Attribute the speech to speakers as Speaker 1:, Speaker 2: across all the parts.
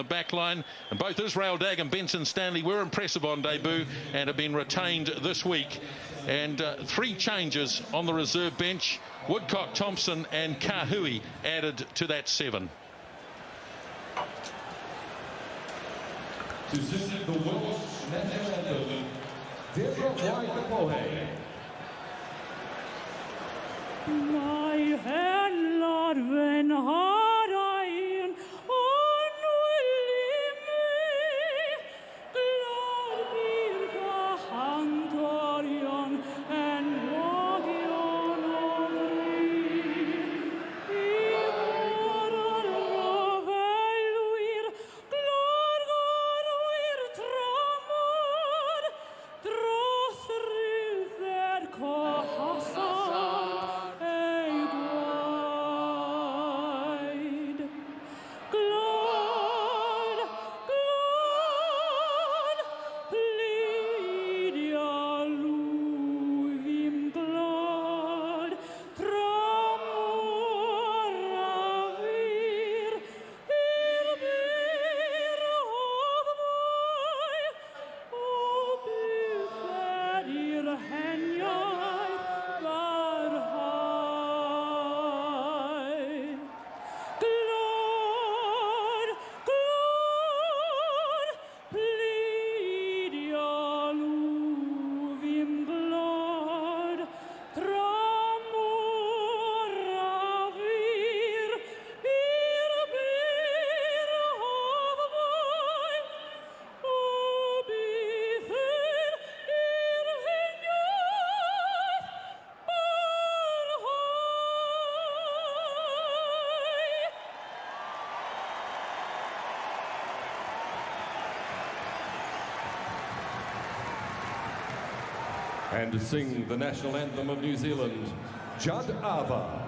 Speaker 1: back line. And both Israel Dagg and Benson Stanley were impressive on debut and have been retained this week. And 3 changes on the reserve bench. Woodcock, Thompson and Kahui added to that 7.
Speaker 2: To sing the Welsh national anthem, Deborah White-Kapohe.
Speaker 3: My head, Lord, when hard I am, unwilling me, glad be the Huntorion and Wagion of thee. Igor Rovelwir, Glorgonwir Tramod, Drosril ver Kohasa.
Speaker 2: And to sing the national anthem of New Zealand, Judd Ava.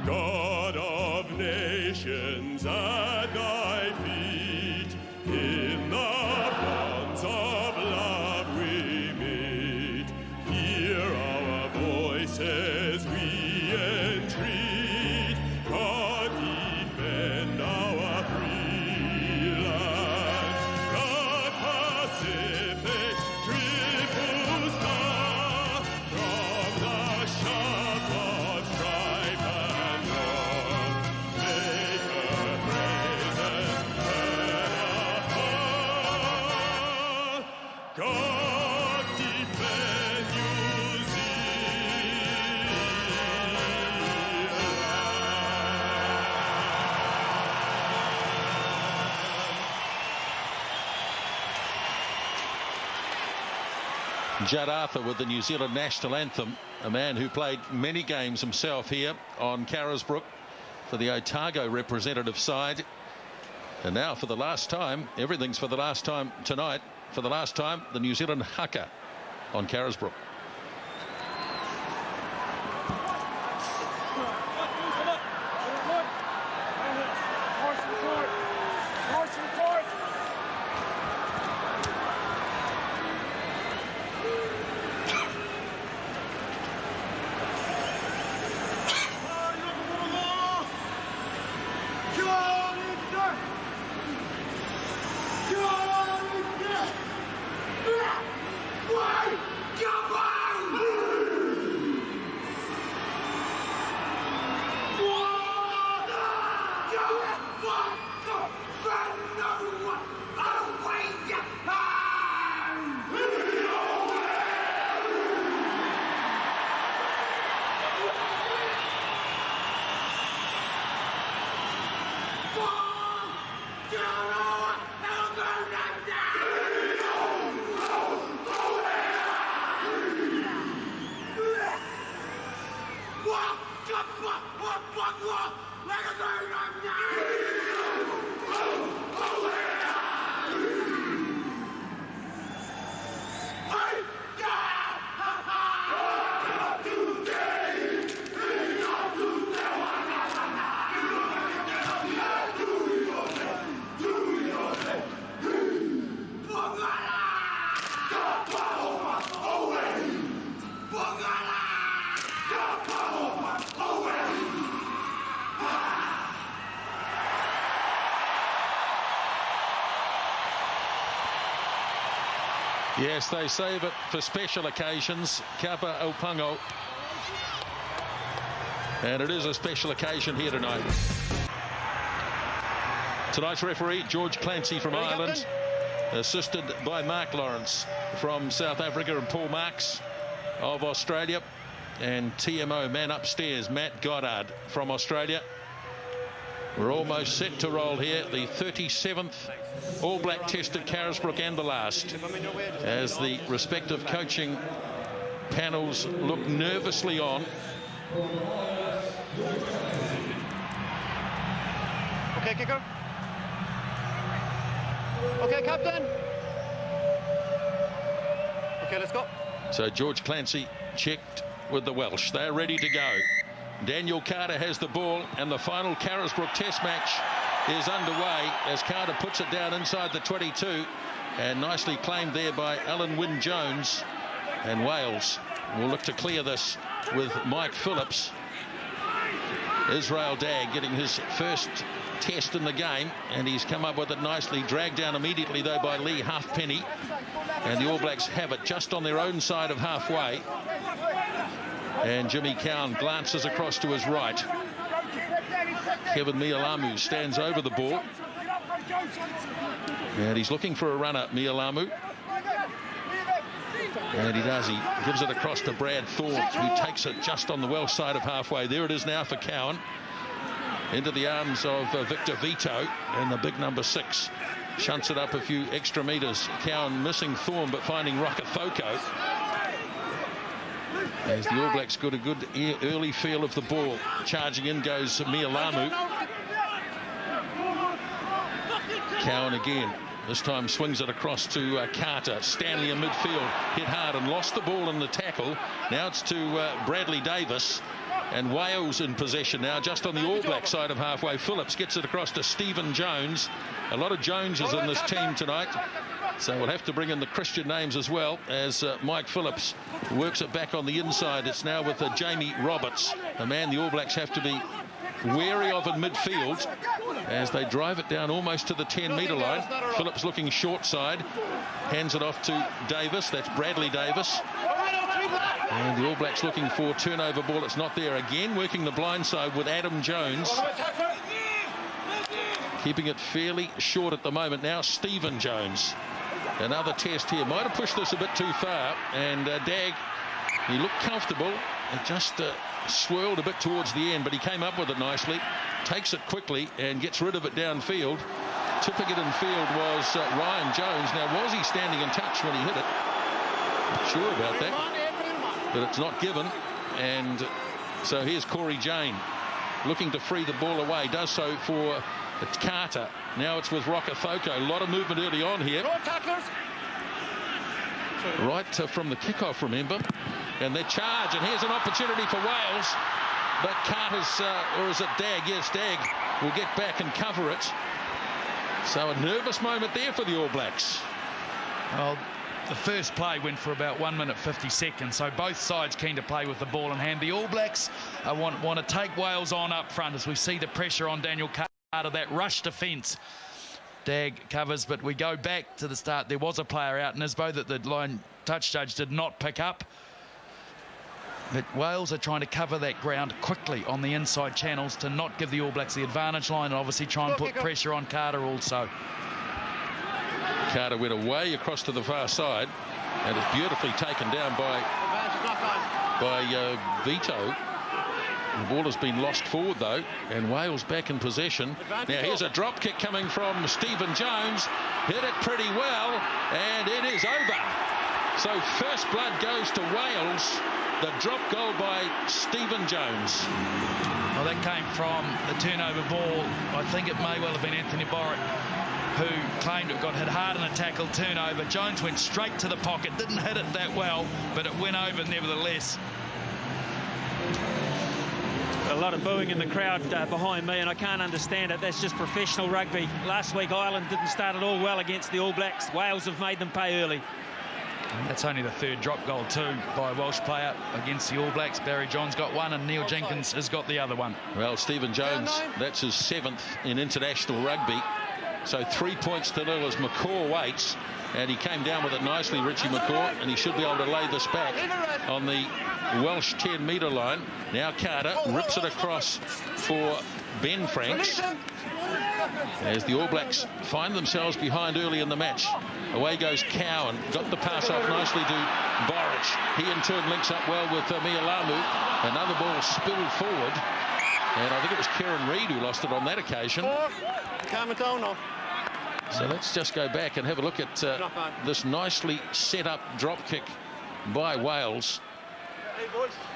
Speaker 4: God of nations at thy feet, in the bonds of love we meet. Hear our voices, we entreat. God defend our free land. The Pacific tributes come from the sharp of strife and war. Make her praise and turn apart. God defend New Zealand.
Speaker 1: Judd Arthur with the New Zealand national anthem, a man who played many games himself here on Carisbrook for the Otago representative side. And now for the last time, everything's for the last time tonight, for the last time, the New Zealand haka on Carisbrook.
Speaker 5: Come on!
Speaker 1: Yes, they save it for special occasions. Kapa Aupango. And it is a special occasion here tonight. Tonight's referee, George Clancy from Ireland, assisted by Mark Lawrence from South Africa and Paul Marks of Australia. And TMO, man upstairs, Matt Goddard from Australia. We're almost set to roll here. The 37th All Black Test at Carisbrook and the last, as the respective coaching panels look nervously on.
Speaker 5: Okay, kicker. Okay, captain. Okay, let's go.
Speaker 1: So George Clancy checked with the Welsh. They're ready to go. Daniel Carter has the ball, and the final Carisbrook Test match is underway as Carter puts it down inside the 22, and nicely claimed there by Alan Wynne-Jones. And Wales will look to clear this with Mike Phillips. Israel Dagg getting his first test in the game, and he's come up with it nicely. Dragged down immediately though by Lee Halfpenny, and the All Blacks have it just on their own side of halfway. And Jimmy Cowan glances across to his right. Kevin Mialamu stands over the ball, and he's looking for a runner, Mialamu. And he does. He gives it across to Brad Thorne, who takes it just on the Welsh side of halfway. There it is now for Cowan. Into the arms of Victor Vito, and the big number 6 shunts it up a few extra metres. Cowan missing Thorne, but finding Rakathoko. As the All Blacks got a good early feel of the ball. Charging in goes Mialamu. Cowan again. This time swings it across to Carter. Stanley in midfield. Hit hard and lost the ball in the tackle. Now it's to Bradley Davis. And Wales in possession now, just on the All Black side of halfway. Phillips gets it across to Stephen Jones. A lot of Joneses in this team tonight, so we'll have to bring in the Christian names as well, as Mike Phillips works it back on the inside. It's now with Jamie Roberts, a man the All Blacks have to be wary of in midfield as they drive it down almost to the 10-metre line. Phillips looking short side, hands it off to Davis. That's Bradley Davis. And the All Blacks looking for turnover ball. It's not there again. Working the blind side with Adam Jones. Keeping it fairly short at the moment. Now Stephen Jones. Another test here. Might have pushed this a bit too far. And Dagg, he looked comfortable. It just swirled a bit towards the end, but he came up with it nicely. Takes it quickly and gets rid of it downfield. Tipping it in field was Ryan Jones. Now, was he standing in touch when he hit it? Not sure about that, but it's not given. And so here's Corey Jane looking to free the ball away. Does so for Carter. Now it's with Rakathoko. A lot of movement early on here. Right from the kickoff, remember. And they charge, and here's an opportunity for Wales. But Carter's, or is it Dagg? Yes, Dagg will get back and cover it. So a nervous moment there for the All Blacks.
Speaker 6: Well, the first play went for about 1 minute 50 seconds, so both sides keen to play with the ball in hand. The All Blacks want to take Wales on up front as we see the pressure on Daniel Carter, that rush defence. Dagg covers, but we go back to the start. There was a player out in Isbo that the line touch judge did not pick up. But Wales are trying to cover that ground quickly on the inside channels to not give the All Blacks the advantage line, and obviously try and put pressure on Carter also.
Speaker 1: Carter went away across to the far side, and it's beautifully taken down by Vito. The ball has been lost forward though, and Wales back in possession. Now here's a drop kick coming from Stephen Jones. Hit it pretty well, and it is over. So first blood goes to Wales. the drop goal by Stephen Jones.
Speaker 6: Well, that came from the turnover ball. I think it may well have been Anthony Borrett who claimed it got hit hard in a tackle turnover. Jones went straight to the pocket, didn't hit it that well, but it went over nevertheless.
Speaker 7: A lot of booing in the crowd behind me, and I can't understand it. That's just professional rugby. Last week, Ireland didn't start at all well against the All Blacks. Wales have made them pay early.
Speaker 6: And that's only the third drop goal too by a Welsh player against the All Blacks. Barry John's got one and Neil Jenkins has got the other one.
Speaker 1: Well, Stephen Jones, that's his 7th in international rugby. So 3 points to 0 as McCaw waits. And he came down with it nicely, Richie McCaw, and he should be able to lay this back on the Welsh 10-metre line. Now Carter rips it across for Ben Franks as the All Blacks find themselves behind early in the match. Away goes Cowan, got the pass off nicely to Borich. He in turn links up well with Mialamu. Another ball spilled forward, and I think it was Kieran Reid who lost it on that occasion. So let's just go back and have a look at this nicely set up drop kick by Wales.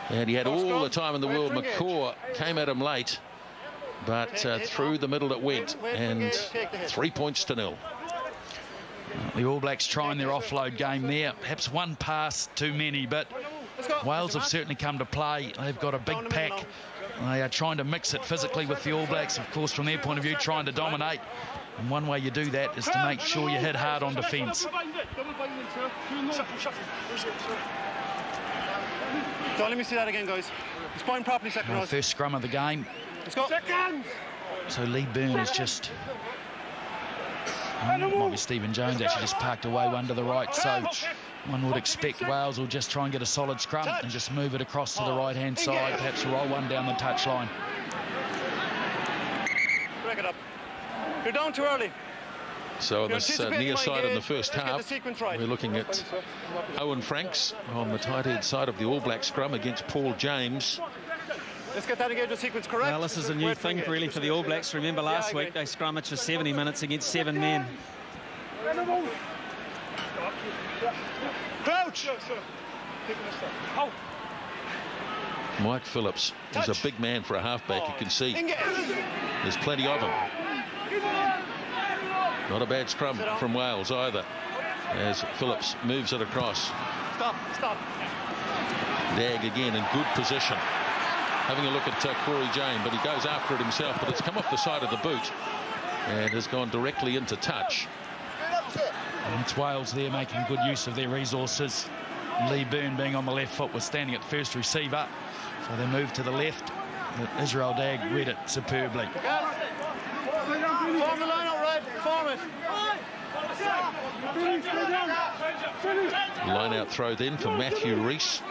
Speaker 1: And he had all the time in the world. McCaw came at him late, but through the middle it went, and 3 points to 0.
Speaker 6: The All Blacks trying their offload game there. Perhaps one pass too many, but Wales have certainly come to play. They've got a big pack. They are trying to mix it physically with the All Blacks, of course, from their point of view, trying to dominate. And one way you do that is to make sure you hit hard on defence.
Speaker 5: So let me see that again, guys. He's playing properly second row.
Speaker 6: First scrum of the game.
Speaker 5: Let's go.
Speaker 6: So Lee Byrne is just... might be Stephen Jones actually just parked away one to the right. So one would expect Wales will just try and get a solid scrum and just move it across to the right-hand side. Perhaps roll one down the touchline.
Speaker 5: Break it up. You're down too early.
Speaker 1: So on this near side in the first half, we're looking at Owen Franks on the tight head side of the All Black scrum against Paul James.
Speaker 5: Let's get that engagement sequence correct.
Speaker 7: Well, this is a new thing really for the All Blacks. Remember last week they scrummaged for 70 minutes against 7 men.
Speaker 5: Crouch!
Speaker 1: Mike Phillips is a big man for a halfback. You can see there's plenty of him. Not a bad scrum from Wales either, as Phillips moves it across.
Speaker 5: Stop.
Speaker 1: Dag again in good position. Having a look at Corey Jane, but he goes after it himself, but it's come off the side of the boot and has gone directly into touch.
Speaker 6: And it's Wales there making good use of their resources. Lee Byrne being on the left foot was standing at first receiver, so they moved to the left. But Israel Dag read it superbly.
Speaker 5: Form the line out, Red. Form it.
Speaker 1: Line out throw then for Matthew Rees.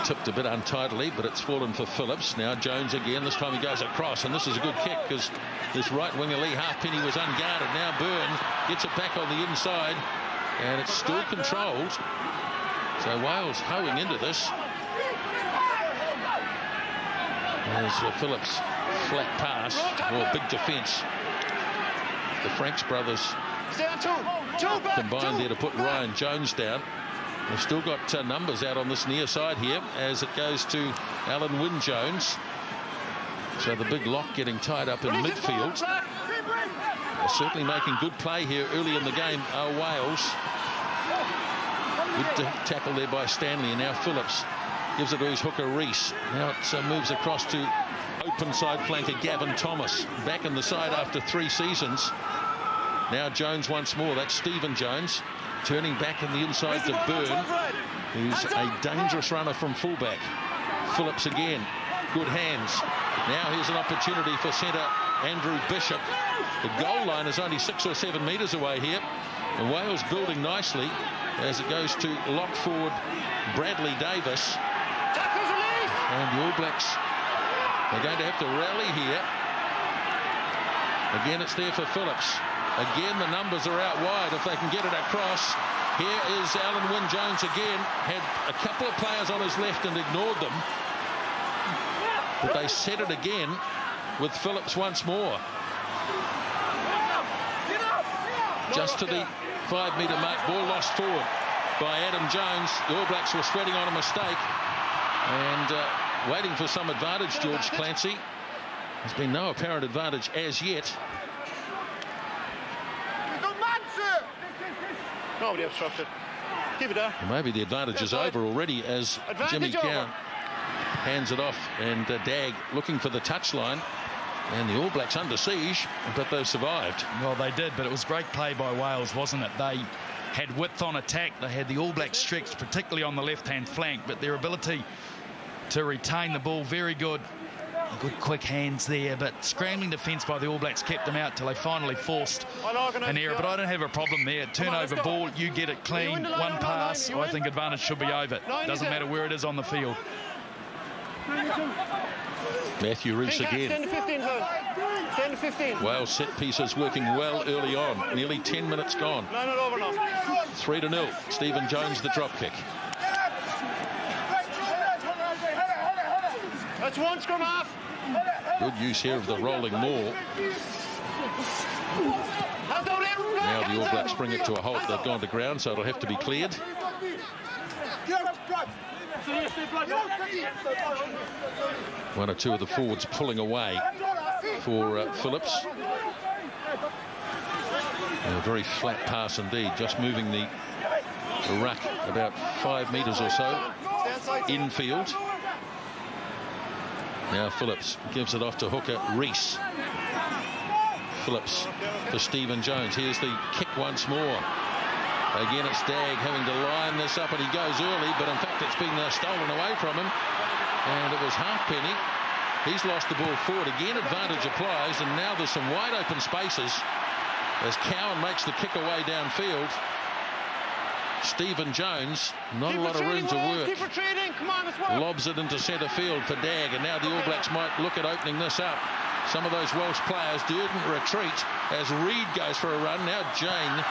Speaker 1: Tipped a bit untidily, but it's fallen for Phillips. Now Jones again. This time he goes across, and this is a good kick because this right winger Lee Halfpenny was unguarded. Now Byrne gets it back on the inside, and it's still controlled. So Wales hoeing into this. There's Phillips flat pass, or big defence. The Franks brothers combined there to put Ryan Jones down. They've still got numbers out on this near side here as it goes to Alan Wynne-Jones. So the big lock getting tied up in midfield. They're certainly making good play here early in the game. Wales. Good tackle there by Stanley, and now Phillips gives it to his hooker Rees. Now it moves across to open side flanker Gavin Thomas. Back in the side after 3 seasons. Now Jones once more. That's Stephen Jones. Turning back in the inside to Byrne, who's a dangerous runner from fullback. Phillips again. Good hands. Now here's an opportunity for centre Andrew Bishop. The goal line is only 6 or 7 metres away here. And Wales building nicely as it goes to lock forward Bradley Davis. And the All Blacks are going to have to rally here. Again, it's there for Phillips. Again, the numbers are out wide if they can get it across. Here is Alan Wynne-Jones again. Had a couple of players on his left and ignored them. But they set it again with Phillips once more. Just to the 5-metre mark, ball lost forward. by Adam Jones. The All Blacks were sweating on a mistake and waiting for some advantage, George Clancy. There's been no apparent advantage as yet.
Speaker 5: Nobody obstructed. Keep it there.
Speaker 1: Maybe the advantage is over already as Jimmy Cowan hands it off, and Dagg looking for the touchline. And the All Blacks under siege, but they've survived.
Speaker 6: Well, they did, but it was great play by Wales, wasn't it? They had width on attack. They had the All Blacks stretched, particularly on the left-hand flank, but their ability to retain the ball, very good. Good quick hands there, but scrambling defence by the All Blacks kept them out till they finally forced an error. But I don't have a problem there. Turnover ball, you get it clean, one pass. I think advantage should be over. Doesn't matter where it is on the field.
Speaker 1: Matthew Rees again.
Speaker 5: 10 to 15, 10 to 15.
Speaker 1: Wales set pieces working well early on. Nearly 10 minutes gone. 3-0. Stephen Jones the drop kick.
Speaker 5: That's one scrum half.
Speaker 1: Good use here of the rolling maul. Now the All Blacks bring it to a halt. They've gone to ground, so it'll have to be cleared. One or two of the forwards pulling away for Phillips. A very flat pass indeed, just moving the ruck about 5 metres or so infield. Now Phillips gives it off to hooker Rees. Phillips for Stephen Jones. Here's the kick once more. Again, it's Dagg having to line this up, and he goes early, but in fact it's been stolen away from him. And it was Halfpenny. He's lost the ball forward again. Advantage applies, and now there's some wide open spaces as Cowan makes the kick away downfield. Stephen Jones, not a lot of room to work. Lobs it into centre field for Dagg, and now the All Blacks might look at opening this up. Some of those Welsh players didn't retreat as Reid goes for a run. Now Jane,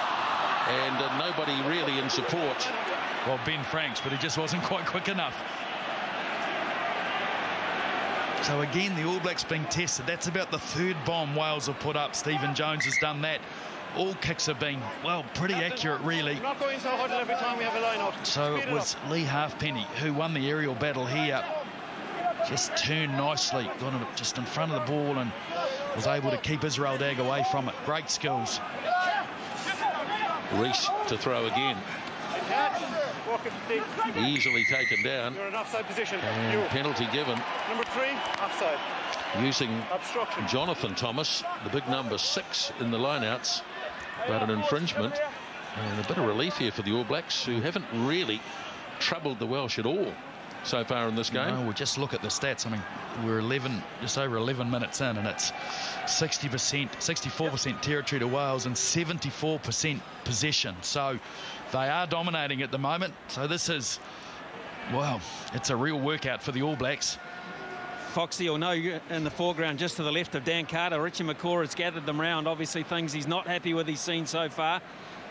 Speaker 1: and nobody really in support.
Speaker 6: Well, Ben Franks, but he just wasn't quite quick enough. So again, the All Blacks being tested. That's about the third bomb Wales have put up. Stephen Jones has done that. All kicks have been, well, pretty accurate, really.
Speaker 5: Not going so hard every time we have a line out.
Speaker 6: So it was Lee Halfpenny who won the aerial battle here. Just turned nicely, got it just in front of the ball and was able to keep Israel Dagg away from it. Great skills.
Speaker 1: Rees to throw again. Easily taken down.
Speaker 5: You're in offside position.
Speaker 1: And penalty given.
Speaker 5: Number 3, offside.
Speaker 1: Using Jonathan Thomas, the big number 6 in the lineouts, but an infringement. And a bit of relief here for the All Blacks, who haven't really troubled the Welsh at all so far in this game.
Speaker 6: No, we'll just look at the stats. I mean, we're just over 11 minutes in, and it's 60%, 64% territory to Wales and 74% possession. So they are dominating at the moment. So this is, well, it's a real workout for the All Blacks.
Speaker 7: Foxy will know in the foreground just to the left of Dan Carter. Richie McCaw has gathered them round. Obviously things he's not happy with he's seen so far.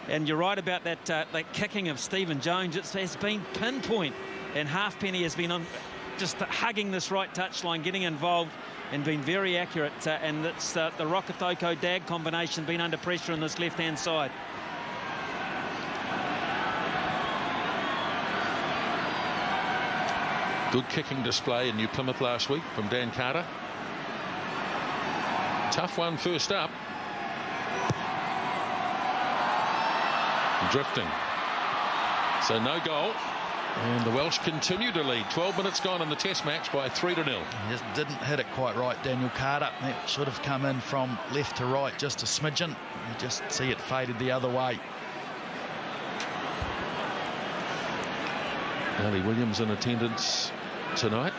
Speaker 7: And you're right about that kicking of Stephen Jones. It has been pinpoint. And Halfpenny has been just hugging this right touchline, getting involved and been very accurate. And it's the Rokethoko-Dagg combination been under pressure on this left-hand side.
Speaker 1: Good kicking display in New Plymouth last week from Dan Carter. Tough one first up. Drifting. So no goal. And the Welsh continue to lead. 12 minutes gone in the test match by 3-0.
Speaker 6: He just didn't hit it quite right, Daniel Carter. That should have come in from left to right just a smidgen. You just see it faded the other way. Ali Williams in attendance tonight.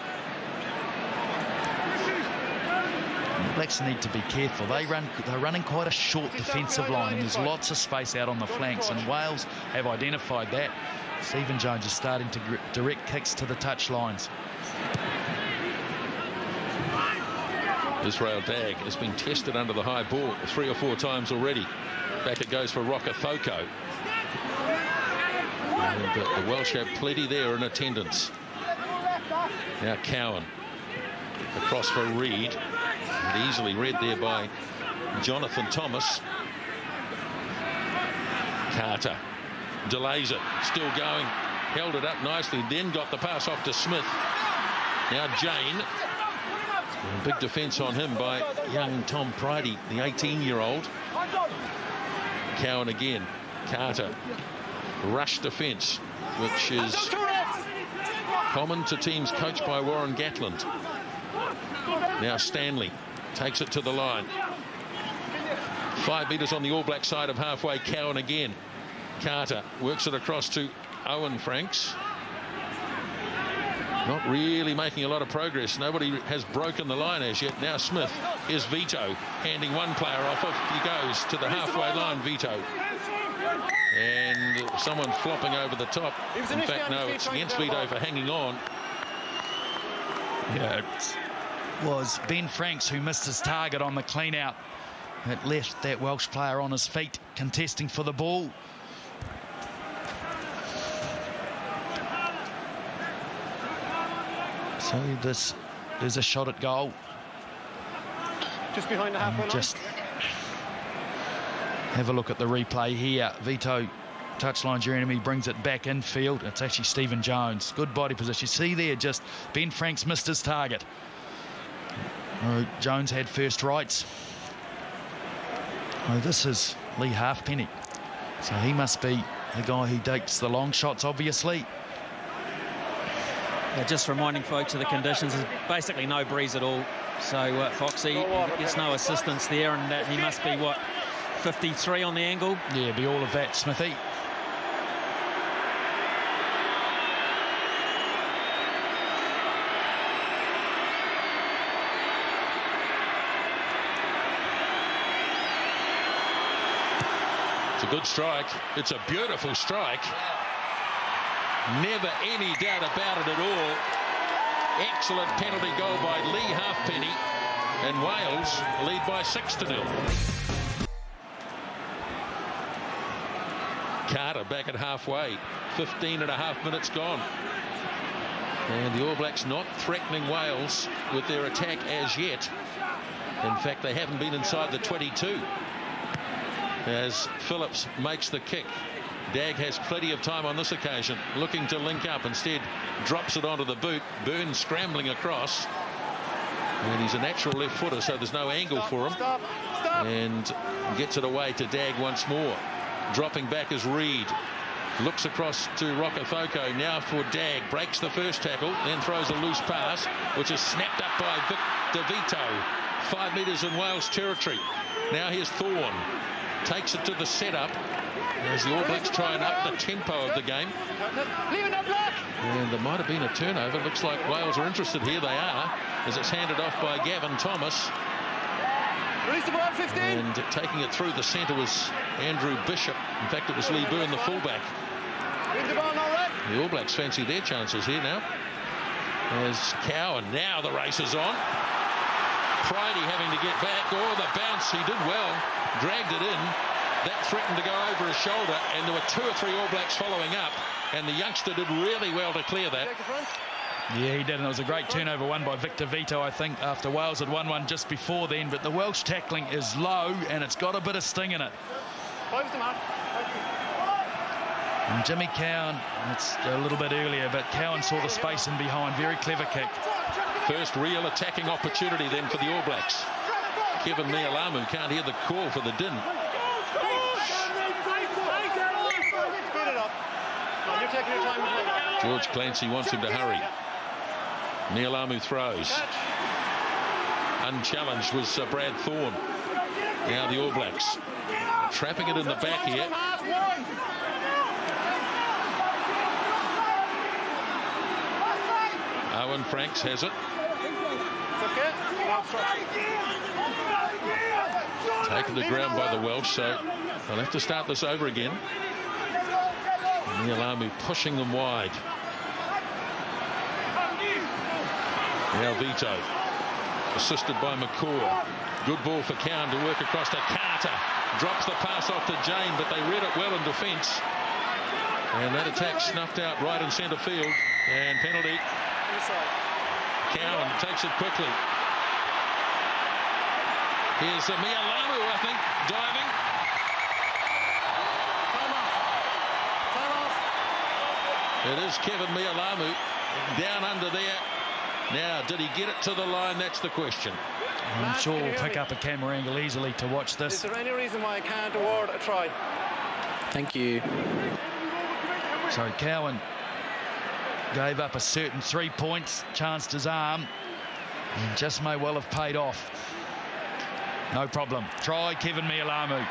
Speaker 6: The Blacks need to be careful. They're running quite a short defensive line, and there's lots of space out on the flanks, and Wales have identified that. Stephen Jones is starting to direct kicks to the touch lines.
Speaker 1: Israel Dagg has been tested under the high ball 3 or 4 times already. Back it goes for Rokethoko. And the Welsh have plenty there in attendance. Now Cowan across for Reid. And easily read there by Jonathan Thomas. Carter delays it. Still going. Held it up nicely. Then got the pass off to Smith. Now Jane. Big defence on him by young Tom Pridey, the 18-year-old. Cowan again. Carter. Rush defence, which is common to teams coached by Warren Gatland. Now Stanley takes it to the line. 5 metres on the All Black side of halfway. Cowan again. Carter works it across to Owen Franks. Not really making a lot of progress. Nobody has broken the line as yet. Now Smith. Here's Vito handing one player off. He goes to the halfway line, Vito. And someone flopping over the top. In fact, no, it's against Vito for hanging on.
Speaker 6: Yeah, it was Ben Franks who missed his target on the clean out. It left that Welsh player on his feet contesting for the ball. So this is a shot at goal.
Speaker 5: Just behind the halfway line.
Speaker 6: Just have a look at the replay here. Vito touchline your enemy, brings it back infield. It's actually Stephen Jones. Good body position. See there, just Ben Franks missed his target. Jones had first rights. This is Lee Halfpenny. So he must be the guy who takes the long shots, obviously.
Speaker 7: Yeah, just reminding folks of the conditions. There's basically no breeze at all. So Foxy gets no assistance there, and he must be, what, 53 on the angle?
Speaker 6: Yeah, be all of that, Smithy.
Speaker 1: It's a good strike. It's a beautiful strike. Never any doubt about it at all. Excellent penalty goal by Lee Halfpenny, and Wales lead by 6-0. Carter back at halfway. 15.5 minutes gone. And the All Blacks not threatening Wales with their attack as yet. In fact, they haven't been inside the 22. As Phillips makes the kick. Dagg has plenty of time on this occasion, looking to link up. Instead, drops it onto the boot. Burns scrambling across. And he's a natural left footer, so there's no angle for him.
Speaker 5: Stop.
Speaker 1: And gets it away to Dagg once more. Dropping back is Reed. Looks across to Rokothoko. Now for Dagg. Breaks the first tackle, then throws a loose pass, which is snapped up by Victor Vito. 5 metres in Wales territory. Now here's Thorne. Takes it to the setup as the All Blacks try and up the tempo of the game. And there might have been a turnover. Looks like Wales are interested here. They are, as it's handed off by Gavin Thomas.
Speaker 5: Release the ball, 15.
Speaker 1: And taking it through the centre was Andrew Bishop. In fact, it was Lee Byrne, the fullback. The All Blacks fancy their chances here now. As Cowan, now the race is on. Pridey having to get back. Oh, the bounce, he did well. Dragged it in. That threatened to go over his shoulder, and there were 2 or 3 All Blacks following up, and the youngster did really well to clear that.
Speaker 6: Yeah, he did, and it was a great turnover won by Victor Vito, I think, after Wales had won one just before then. But the Welsh tackling is low, and it's got a bit of sting in it. And Jimmy Cowan, it's a little bit earlier, but Cowan saw the space in behind. Very clever kick.
Speaker 1: First real attacking opportunity then for the All Blacks. Kevin Nialamu can't hear the call for the din. George Clancy wants him to hurry. Nialamu throws. Unchallenged was Brad Thorne. Now the All Blacks trapping it in the back here. Owen Franks has it. Taken to ground by the Welsh, so they'll have to start this over again. Nialamu pushing them wide. Now Vito, assisted by McCaw. Good ball for Cowan to work across to Carter. Drops the pass off to Jane, but they read it well in defence. And that attack snuffed out right in centre field. And penalty. Cowan takes it quickly. Here's Nialamu, I think, diving. It is Kevin Mialamu down under there. Now, did he get it to the line? That's the question.
Speaker 6: I'm sure we'll pick up a camera angle easily to watch this.
Speaker 5: Is there any reason why I can't award a try?
Speaker 8: Thank you.
Speaker 6: So Cowan gave up a certain 3 points, chanced his arm, and just may well have paid off. No problem. Try Kevin Mialamu.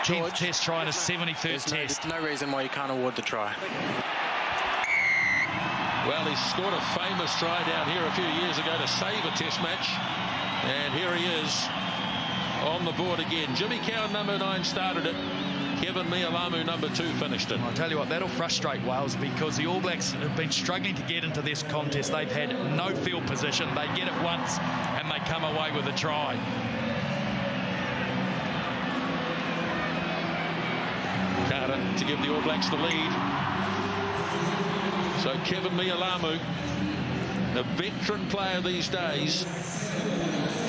Speaker 6: 10th test try and his 71st test.
Speaker 8: No reason why you can't award the try.
Speaker 1: Well, he scored a famous try down here a few years ago to save a test match. And here he is on the board again. Jimmy Cowan, number 9, started it. Kevin Mialamu, number 2, finished it.
Speaker 6: I'll tell you what, that'll frustrate Wales because the All Blacks have been struggling to get into this contest. They've had no field position. They get it once and they come away with a try.
Speaker 1: Carter to give the All Blacks the lead. So Kevin Mialamu, a veteran player these days,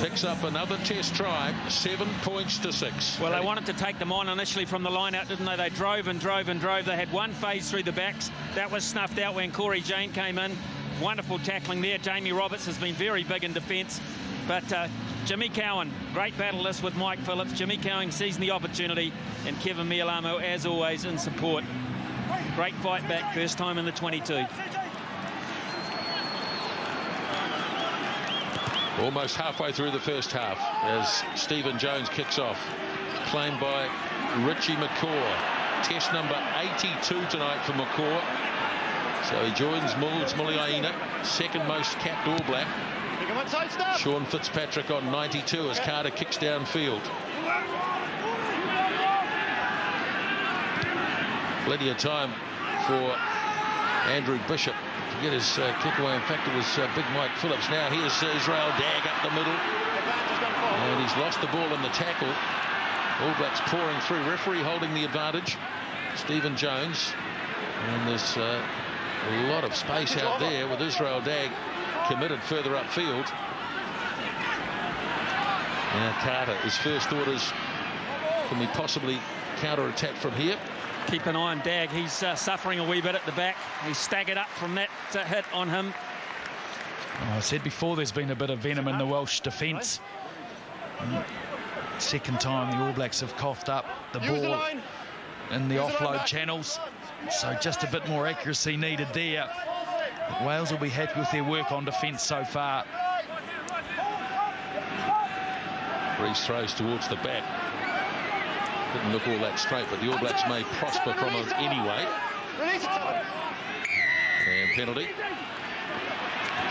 Speaker 1: picks up another test try, 7 points to 6.
Speaker 7: Well, they wanted to take them on initially from the line out, didn't they? They drove and drove and drove. They had one phase through the backs. That was snuffed out when Corey Jane came in. Wonderful tackling there. Jamie Roberts has been very big in defence. But Jimmy Cowan, great battle this with Mike Phillips. Jimmy Cowan seizing the opportunity, and Kevin Mialamu, as always, in support. Great fight back, first time in the 22.
Speaker 1: Almost halfway through the first half as Stephen Jones kicks off. Claimed by Richie McCaw. Test number 82 tonight for McCaw. So he joins Mulls Muliaina, second most capped All Black. Sean Fitzpatrick on 92 as Carter kicks downfield. Plenty of time for Andrew Bishop to get his kick away. In fact, it was big Mike Phillips. Now here's Israel Dagg up the middle. And he's lost the ball in the tackle. All Blacks pouring through. Referee holding the advantage. Stephen Jones. And there's a lot of space out there with Israel Dagg committed further upfield. Now Carter, his first thought is, can we possibly counter-attack from here?
Speaker 7: Keep an eye on Dagg. He's suffering a wee bit at the back. He's staggered up from that hit on him.
Speaker 6: I said before, there's been a bit of venom in the Welsh defence. Second time the All Blacks have coughed up the ball in the offload channels. So just a bit more accuracy needed there. But Wales will be happy with their work on defence so far.
Speaker 1: Reece throws towards the back. Didn't look all that straight, but the All Blacks may prosper from it anyway. And penalty.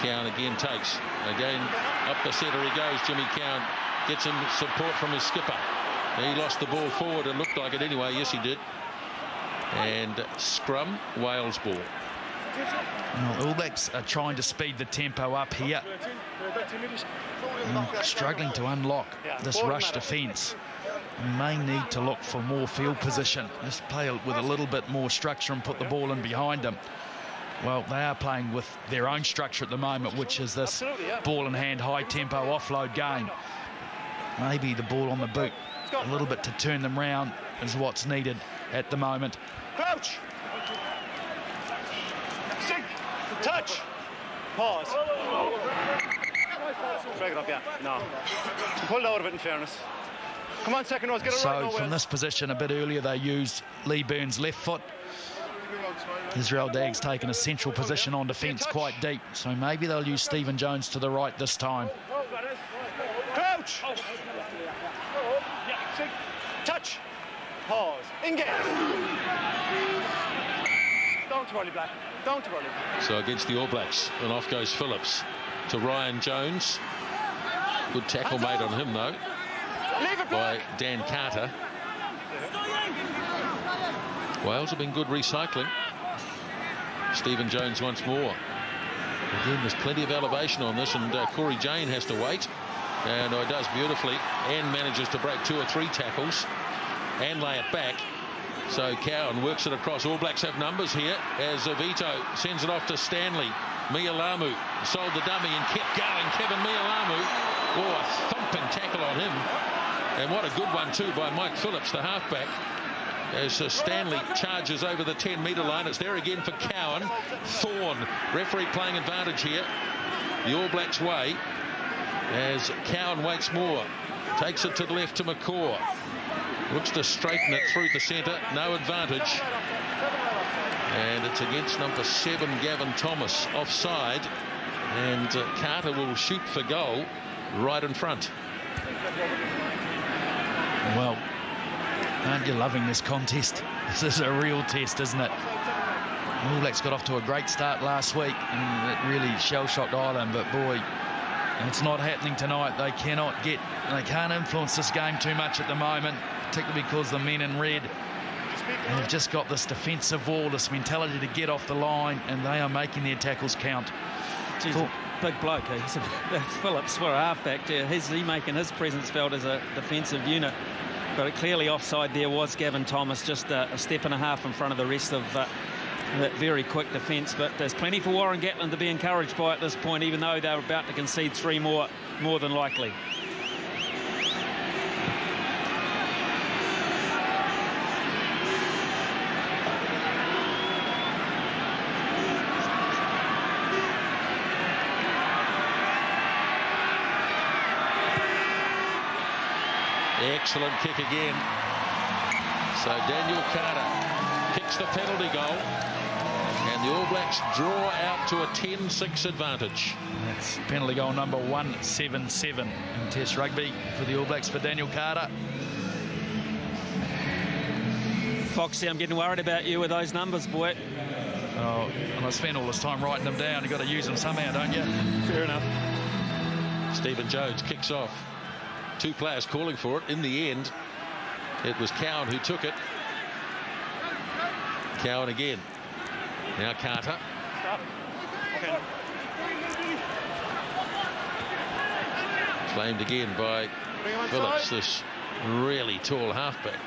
Speaker 1: Cowan again takes. Again, up the centre he goes. Jimmy Cowan gets him support from his skipper. He lost the ball forward. It looked like it anyway. Yes, he did. And scrum, Wales ball.
Speaker 6: Well, All Blacks are trying to speed the tempo up here. Struggling to unlock this rush defence. We may need to look for more field position. Just play with a little bit more structure and put the ball in behind them. Well, they are playing with their own structure at the moment, which is this ball in hand, high tempo offload game. Maybe the ball on the boot, a little bit to turn them round is what's needed at the moment.
Speaker 5: Crouch. Sink. Touch. Pause. Break it up, yeah. No. Pulled out of it in fairness. Come on, second rows, get it right.
Speaker 6: So from this position a bit earlier, they used Lee Burns' left foot. Israel Dagg's taken a central position on defence quite deep. So maybe they'll use Stephen Jones to the right this time.
Speaker 5: Crouch. Touch. Pause. Engage. Don't twirly, Black. Don't twirly.
Speaker 1: So against the All Blacks, and off goes Phillips to Ryan Jones. Good tackle made on him, though, by Dan Carter. Wales have been good recycling. Stephen Jones once more. Again, there's plenty of elevation on this, and Corey Jane has to wait. And does beautifully, and manages to break 2 or 3 tackles and lay it back. So Cowan works it across. All Blacks have numbers here as Vito sends it off to Stanley. Mialamu sold the dummy and kept going. Kevin Mialamu. Oh, a thumping tackle on him. And what a good one, too, by Mike Phillips, the halfback. as Stanley charges over the 10-metre line. It's there again for Cowan. Thorne, referee playing advantage here. The All Blacks way as Cowan waits more. Takes it to the left to McCaw. Looks to straighten it through the centre. No advantage. And it's against number 7, Gavin Thomas, offside. And Carter will shoot for goal right in front.
Speaker 6: Well, aren't you loving this contest? This is a real test, isn't it? All Blacks got off to a great start last week, and it really shell-shocked Ireland, but boy, it's not happening tonight. They can't influence this game too much at the moment, particularly because the men in red have just got this defensive wall, this mentality to get off the line, and they are making their tackles count.
Speaker 7: He's a big bloke. Phillips for a halfback. Is he making his presence felt as a defensive unit? But clearly offside there was Gavin Thomas, just a step and a half in front of the rest of that very quick defence. But there's plenty for Warren Gatland to be encouraged by at this point, even though they're about to concede 3 more than likely.
Speaker 1: Excellent kick again. So Daniel Carter kicks the penalty goal, and the All Blacks draw out to a 10-6 advantage.
Speaker 6: That's penalty goal number 177 in Test rugby for the All Blacks for Daniel Carter.
Speaker 7: Foxy, I'm getting worried about you with those numbers, boy.
Speaker 6: Oh, and I spent all this time writing them down. You've got to use them somehow, don't you?
Speaker 7: Fair enough.
Speaker 1: Stephen Jones kicks off. 2 players calling for it. In the end, it was Cowan who took it. Cowan again. Now Carter. Claimed again by Phillips, this really tall halfback.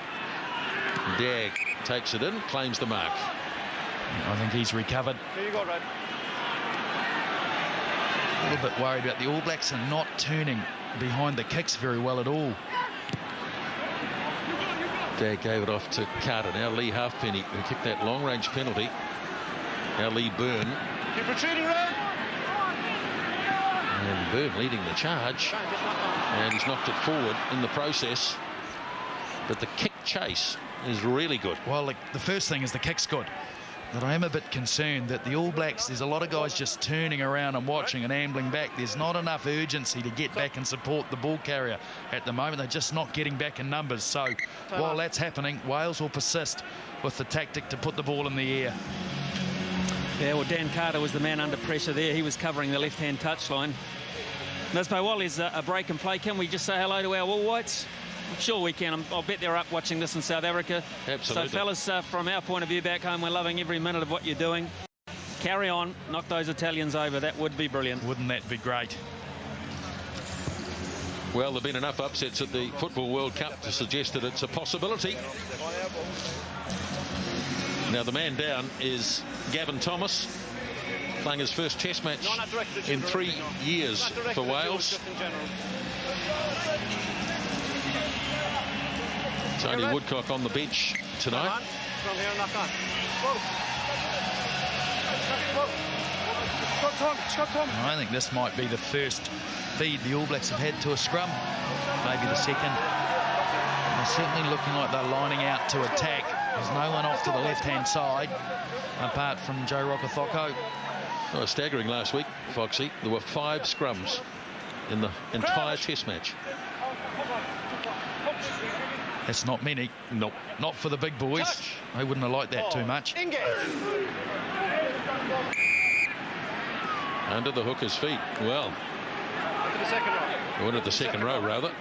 Speaker 1: Dagg takes it in, claims the mark.
Speaker 6: I think he's recovered.
Speaker 5: Here you go, Red.
Speaker 6: A little bit worried about the All Blacks and not turning behind the kicks very well at all.
Speaker 1: Dagg gave it off to Carter. Now Lee Halfpenny, who kicked that long-range penalty. Now Lee Byrne.
Speaker 5: Keep retreating, Red.
Speaker 1: And Byrne leading the charge. And he's knocked it forward in the process. But the kick chase is really good.
Speaker 6: Well, the first thing is the kick's good. But I am a bit concerned that the All Blacks, there's a lot of guys just turning around and watching and ambling back. There's not enough urgency to get back and support the ball carrier at the moment. They're just not getting back in numbers. So while that's happening, Wales will persist with the tactic to put the ball in the air.
Speaker 7: Yeah, well, Dan Carter was the man under pressure there. He was covering the left-hand touchline. Nisbo, while there's a break and play, can we just say hello to our All Whites? I'm sure we can. I'll bet they're up watching this in South Africa.
Speaker 1: Absolutely.
Speaker 7: So, fellas, from our point of view back home, we're loving every minute of what you're doing. Carry on. Knock those Italians over. That would be brilliant.
Speaker 6: Wouldn't that be great?
Speaker 1: Well, there have been enough upsets at the Football World Cup to suggest that it's a possibility. Now, the man down is Gavin Thomas, playing his first Test match in 3 years for Wales. Tony Woodcock on the bench tonight.
Speaker 5: From here, knock on.
Speaker 6: I think this might be the first feed the All Blacks have had to a scrum. Maybe the second. They're certainly looking like they're lining out to attack. There's no one off to the left-hand side, apart from Joe Rokocoko.
Speaker 1: Oh, staggering last week, Foxy. There were 5 scrums in the entire Test match.
Speaker 6: That's not many.
Speaker 1: Nope.
Speaker 6: Not for the big boys. They wouldn't have liked that too much.
Speaker 1: Under the hooker's feet. Well, into the second row, rather,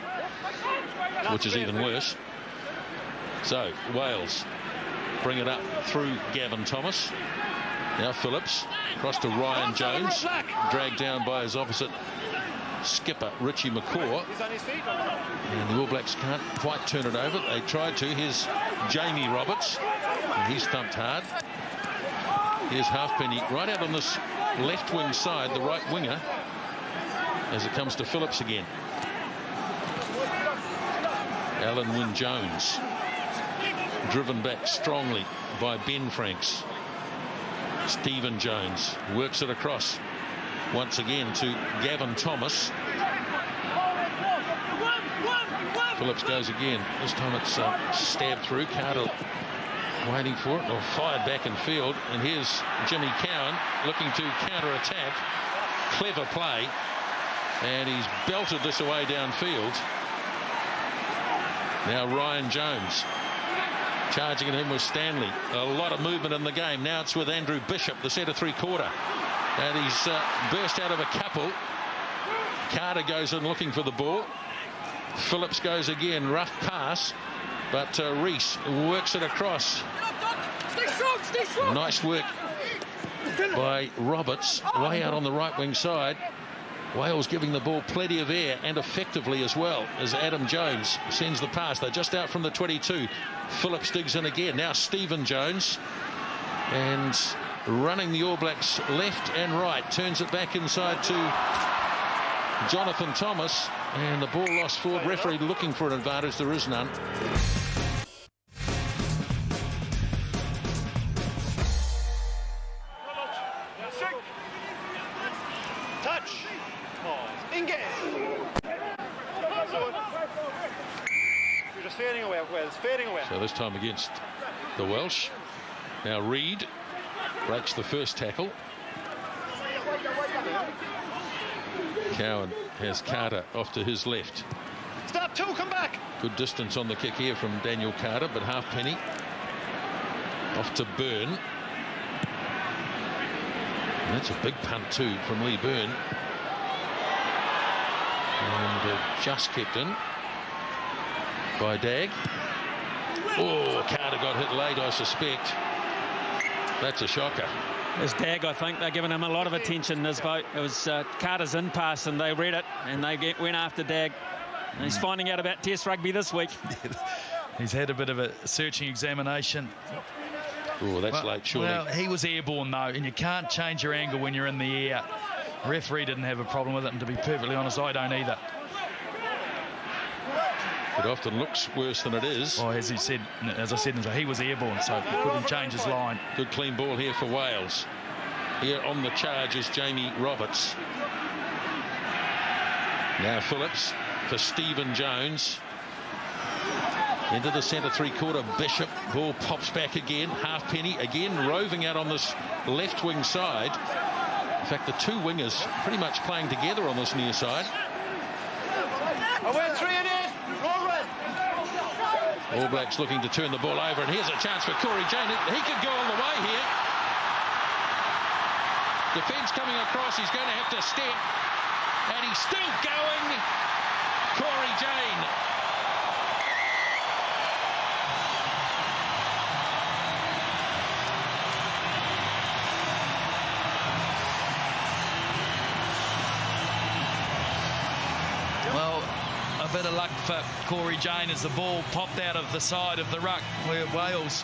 Speaker 1: which is even worse. So Wales bring it up through Gavin Thomas. Now Phillips across to Ryan Jones, dragged down by his opposite skipper Richie McCaw. And the All Blacks can't quite turn it over. They tried to. Here's Jamie Roberts, and he's thumped hard. Here's Halfpenny right out on this left wing side, the right winger, as it comes to Phillips again. Alan Wynne-Jones. driven back strongly by Ben Franks. Stephen Jones works it across once again to Gavin Thomas. Phillips goes again. This time it's stabbed through. Carter waiting for it, or fired back in field. And here's Jimmy Cowan looking to counter-attack. Clever play. And he's belted this away downfield. Now Ryan Jones charging at him with Stanley. A lot of movement in the game. Now it's with Andrew Bishop, the centre three-quarter. And he's burst out of a couple. Carter goes in looking for the ball. Phillips goes again. Rough pass. But Reese works it across. Nice work by Roberts. Way out on the right wing side. Wales giving the ball plenty of air and effectively as well, as Adam Jones sends the pass. They're just out from the 22. Phillips digs in again. Now Stephen Jones. And running the All Blacks left and right. Turns it back inside to Jonathan Thomas. And the ball lost forward. Referee looking for an advantage. There is none.
Speaker 5: Touch. Engage. You're just fading away. It's fading away.
Speaker 1: So this time against the Welsh. Now Reid breaks the first tackle. Cowan has Carter off to his left.
Speaker 5: Stop two, come back.
Speaker 1: Good distance on the kick here from Daniel Carter, but Halfpenny off to Byrne. And that's a big punt too from Lee Byrne. And just kept in by Dagg. Oh, Carter got hit late, I suspect. That's a shocker.
Speaker 7: There's Dagg, I think. They're giving him a lot of attention, this vote. It was Carter's in pass, and they read it, and they went after Dagg. And he's finding out about Test rugby this week.
Speaker 6: He's had a bit of a searching examination.
Speaker 1: Oh, that's late, surely.
Speaker 6: Well, he was airborne, though, and you can't change your angle when you're in the air. Referee didn't have a problem with it, and to be perfectly honest, I don't either.
Speaker 1: It often looks worse than it is.
Speaker 6: Oh, as I said, he was airborne, so he couldn't change his line.
Speaker 1: Good clean ball here for Wales. Here on the charge is Jamie Roberts. Now Phillips for Stephen Jones. Into the centre three-quarter. Bishop. Ball pops back again. Halfpenny again roving out on this left wing side. In fact, the two wingers pretty much playing together on this near side.
Speaker 5: Away 3 and 8.
Speaker 1: All Blacks looking to turn the ball over, and here's a chance for Corey Jane. He could go all the way here. Defence coming across. He's going to have to step, and he's still going. Corey Jane.
Speaker 6: Well, a bit of luck for Corey Jane as the ball popped out of the side of the ruck where Wales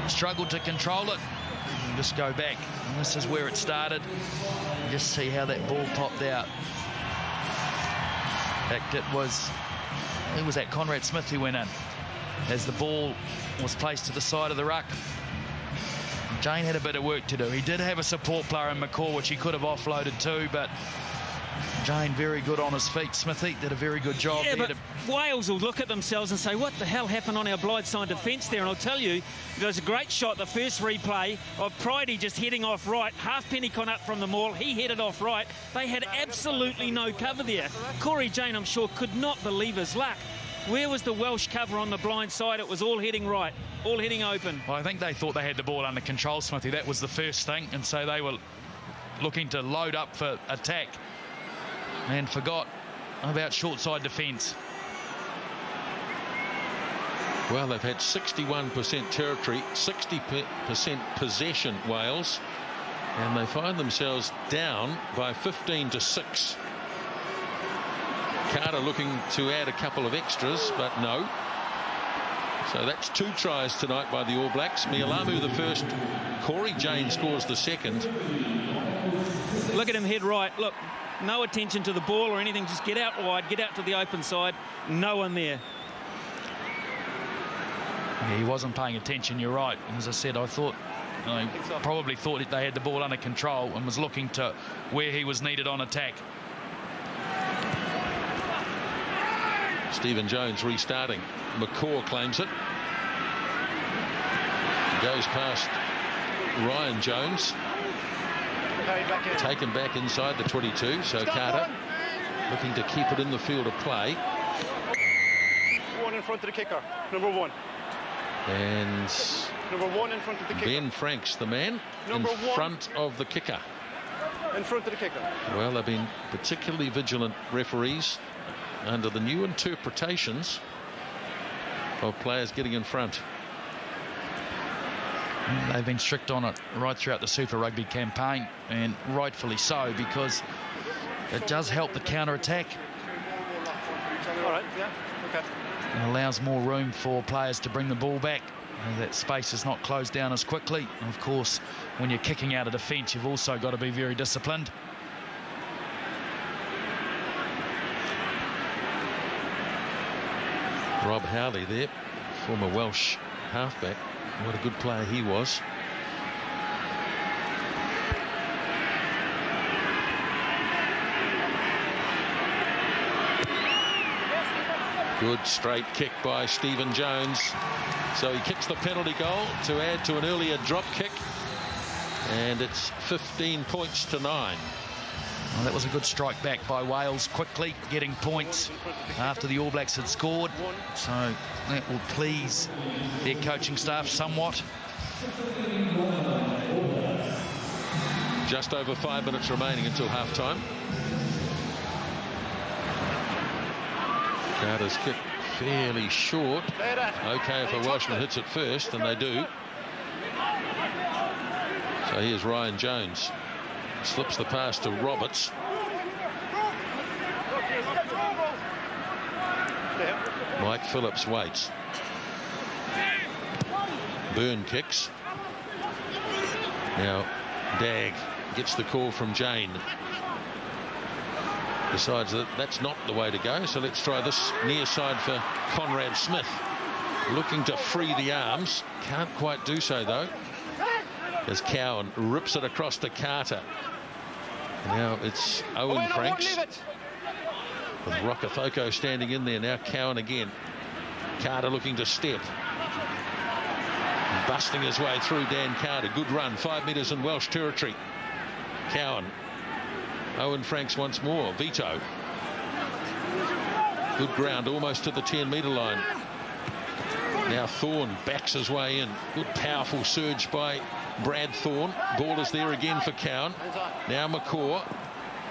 Speaker 6: struggled to control it. Just go back, and this is where it started. Just see how that ball popped out. In fact, it was that Conrad Smith who went in as the ball was placed to the side of the ruck. Jane had a bit of work to do. He did have a support player in McCaw, which he could have offloaded too, but Jane very good on his feet. Smithy did a very good job.
Speaker 7: Yeah, but Wales will look at themselves and say, what the hell happened on our blindside defence there? And I'll tell you, there was a great shot, the first replay of Pridey just heading off right. Halfpenny gone up from the maul. He headed off right. They had absolutely no cover there. Corey Jane, I'm sure, could not believe his luck. Where was the Welsh cover on the blind side? It was all heading right, all heading open.
Speaker 6: Well, I think they thought they had the ball under control, Smithy. That was the first thing. And so they were looking to load up for attack and forgot about short side defence.
Speaker 1: Well, they've had 61% territory, 60% possession, Wales, and they find themselves down by 15-6. Carter looking to add a couple of extras, but no. So that's 2 tries tonight by the All Blacks. Mialamu the first, Corey Jane scores the second.
Speaker 7: Look at him head right. Look, no attention to the ball or anything. Just get out wide, get out to the open side. No one there.
Speaker 6: Yeah, he wasn't paying attention, you're right. And as I said, I thought, probably thought that they had the ball under control and was looking to where he was needed on attack.
Speaker 1: Stephen Jones restarting. McCaw claims it. Goes past Ryan Jones. Taken back inside the 22. So Carter looking to keep it in the field of play.
Speaker 5: One in front of the kicker, number 1.
Speaker 1: And
Speaker 5: number 1 in front of the kicker.
Speaker 1: Ben Franks, the man in front of the kicker.
Speaker 5: In front of the kicker.
Speaker 1: Well, they've been particularly vigilant, referees, under the new interpretations of players getting in front.
Speaker 6: They've been strict on it right throughout the Super Rugby campaign, and rightfully so, because it does help the counter-attack.
Speaker 5: All right, yeah, okay.
Speaker 6: It allows more room for players to bring the ball back. That space is not closed down as quickly. And of course, when you're kicking out of defence, you've also got to be very disciplined.
Speaker 1: Rob Howley there, former Welsh halfback. What a good player he was. Good straight kick by Stephen Jones. So he kicks the penalty goal to add to an earlier drop kick. And it's 15 points to 9.
Speaker 6: Well, that was a good strike back by Wales, quickly getting points after the All Blacks had scored. So that will please their coaching staff somewhat.
Speaker 1: Just over 5 minutes remaining until half-time. Carter's kick fairly short. Okay if a Welshman hits it first, and they do. So here's Ryan Jones. Slips the pass to Roberts. Mike Phillips waits. Byrne kicks. Now Dagg gets the call from Jane. Decides that that's not the way to go, so let's try this near side for Conrad Smith. Looking to free the arms. Can't quite do so though, as Cowan rips it across to Carter. Now it's Owen Franks with Rokafoko standing in there. Now Cowan again. Carter looking to step. Busting his way through Dan Carter. Good run. 5 metres in Welsh territory. Cowan. Owen Franks once more. Vito. Good ground almost to the 10-metre line. Now Thorne backs his way in. Good powerful surge by Brad Thorne. Ball is there again for Cowan. Now McCaw.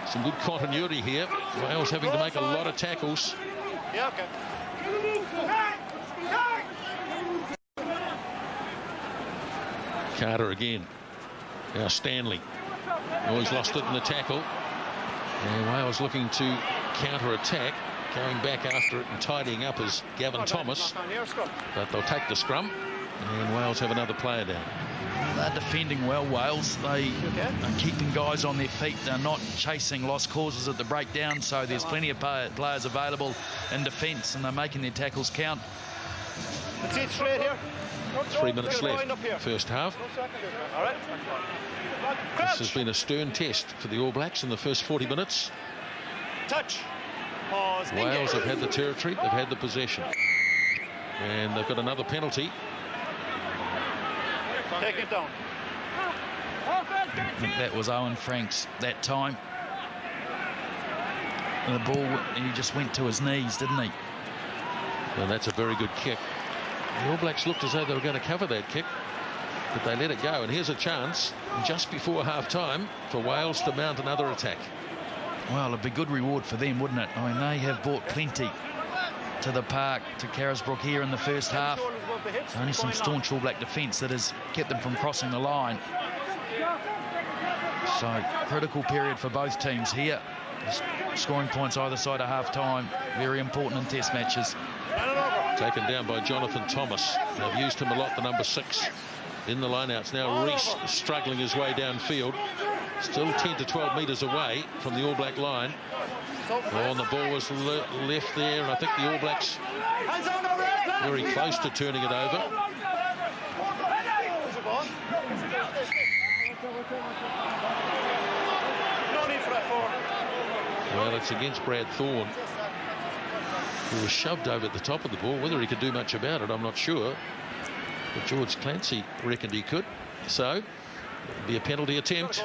Speaker 1: Some good continuity here. Wales having to make a lot of tackles.
Speaker 5: Yeah, okay.
Speaker 1: Carter again. Now Stanley. Oh, he's lost it in the tackle. And Wales looking to counter-attack. Going back after it and tidying up is Gavin Thomas. But they'll take the scrum. And Wales have another player down.
Speaker 6: They're defending well, Wales. They are keeping guys on their feet. They're not chasing lost causes at the breakdown. So there's plenty of players available in defence, and they're making their tackles count.
Speaker 5: Let's see, straight here.
Speaker 1: 3 minutes left, first half.
Speaker 5: All right.
Speaker 1: This has been a stern test for the All Blacks in the first 40 minutes.
Speaker 5: Touch. Pause.
Speaker 1: Wales have had the territory, they've had the possession. And they've got another penalty.
Speaker 5: Take it down.
Speaker 6: I think that was Owen Franks that time. And the ball, he just went to his knees, didn't he?
Speaker 1: And that's a very good kick. The All Blacks looked as though they were going to cover that kick, but they let it go. And here's a chance just before half-time for Wales to mount another attack.
Speaker 6: Well, it'd be good reward for them, wouldn't it? I mean, they have brought plenty to the park, to Carisbrook here in the first half. Only some staunch All Black defence that has kept them from crossing the line. So, critical period for both teams here. Scoring points either side of half-time. Very important in test matches.
Speaker 1: Taken down by Jonathan Thomas. They've used him a lot, the number 6 in the lineouts. Now Reese struggling his way downfield. Still 10 to 12 metres away from the All Black line. Oh, and the ball was left there, and I think the All Blacks very close to turning it over. Well, it's against Brad Thorne, who was shoved over at the top of the ball. Whether he could do much about it, I'm not sure. But George Clancy reckoned he could. So, it'll be a penalty attempt.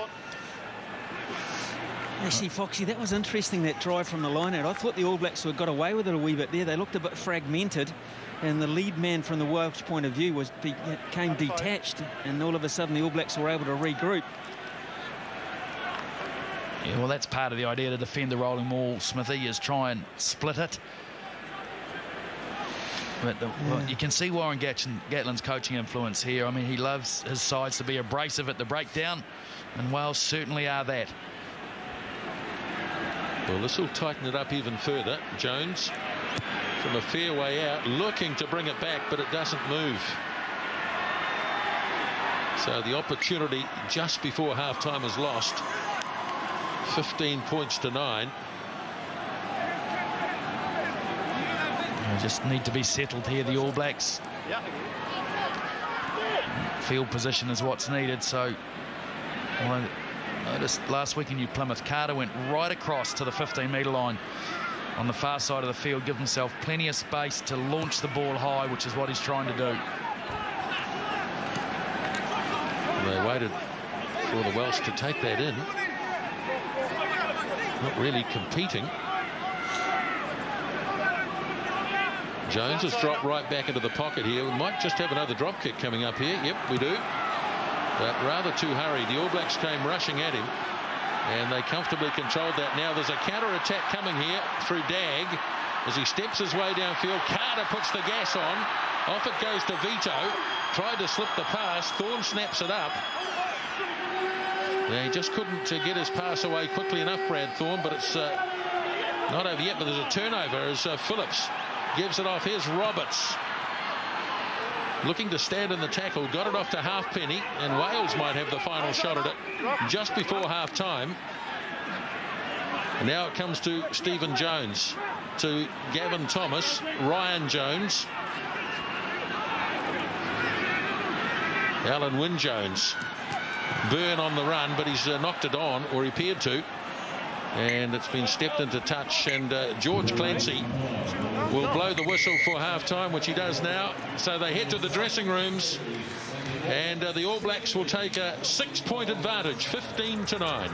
Speaker 7: Actually, Foxy, that was interesting, that drive from the line out. I thought the All Blacks got away with it a wee bit there. They looked a bit fragmented, and the lead man from the Welsh point of view came detached, and all of a sudden the All Blacks were able to regroup.
Speaker 6: Yeah, well, that's part of the idea to defend the rolling maul, Smithy, is try and split it. But well, you can see Warren Gatlin's coaching influence here. I mean, he loves his sides to be abrasive at the breakdown, and Wales certainly are that.
Speaker 1: Well, this will tighten it up even further. Jones from a fair way out, looking to bring it back, but it doesn't move. So the opportunity just before half-time is lost. 15 points to 9.
Speaker 6: They just need to be settled here, the All Blacks. Field position is what's needed. So I noticed last week in New Plymouth, Carter went right across to the 15-metre line on the far side of the field, give himself plenty of space to launch the ball high, which is what he's trying to do.
Speaker 1: They waited for the Welsh to take that in. Not really competing. Jones has dropped right back into the pocket here. We might just have another drop kick coming up here. Yep, we do. But rather too hurried. The All Blacks came rushing at him, and they comfortably controlled that. Now there's a counter-attack coming here through Dag as he steps his way downfield. Carter puts the gas on. Off it goes to Vito. Tried to slip the pass. Thorne snaps it up. He just couldn't get his pass away quickly enough, Brad Thorne, but it's not over yet. But there's a turnover as Phillips gives it off. Here's Roberts looking to stand in the tackle, got it off to Halfpenny, and Wales might have the final shot at it just before half-time. And now it comes to Stephen Jones, to Gavin Thomas, Ryan Jones, Alan Wynne-Jones. Byrne on the run, but he's knocked it on, or he appeared to, and it's been stepped into touch, and George Clancy will blow the whistle for half-time, which he does now. So they head to the dressing rooms, and the All Blacks will take a 6-point advantage, 15 to 9.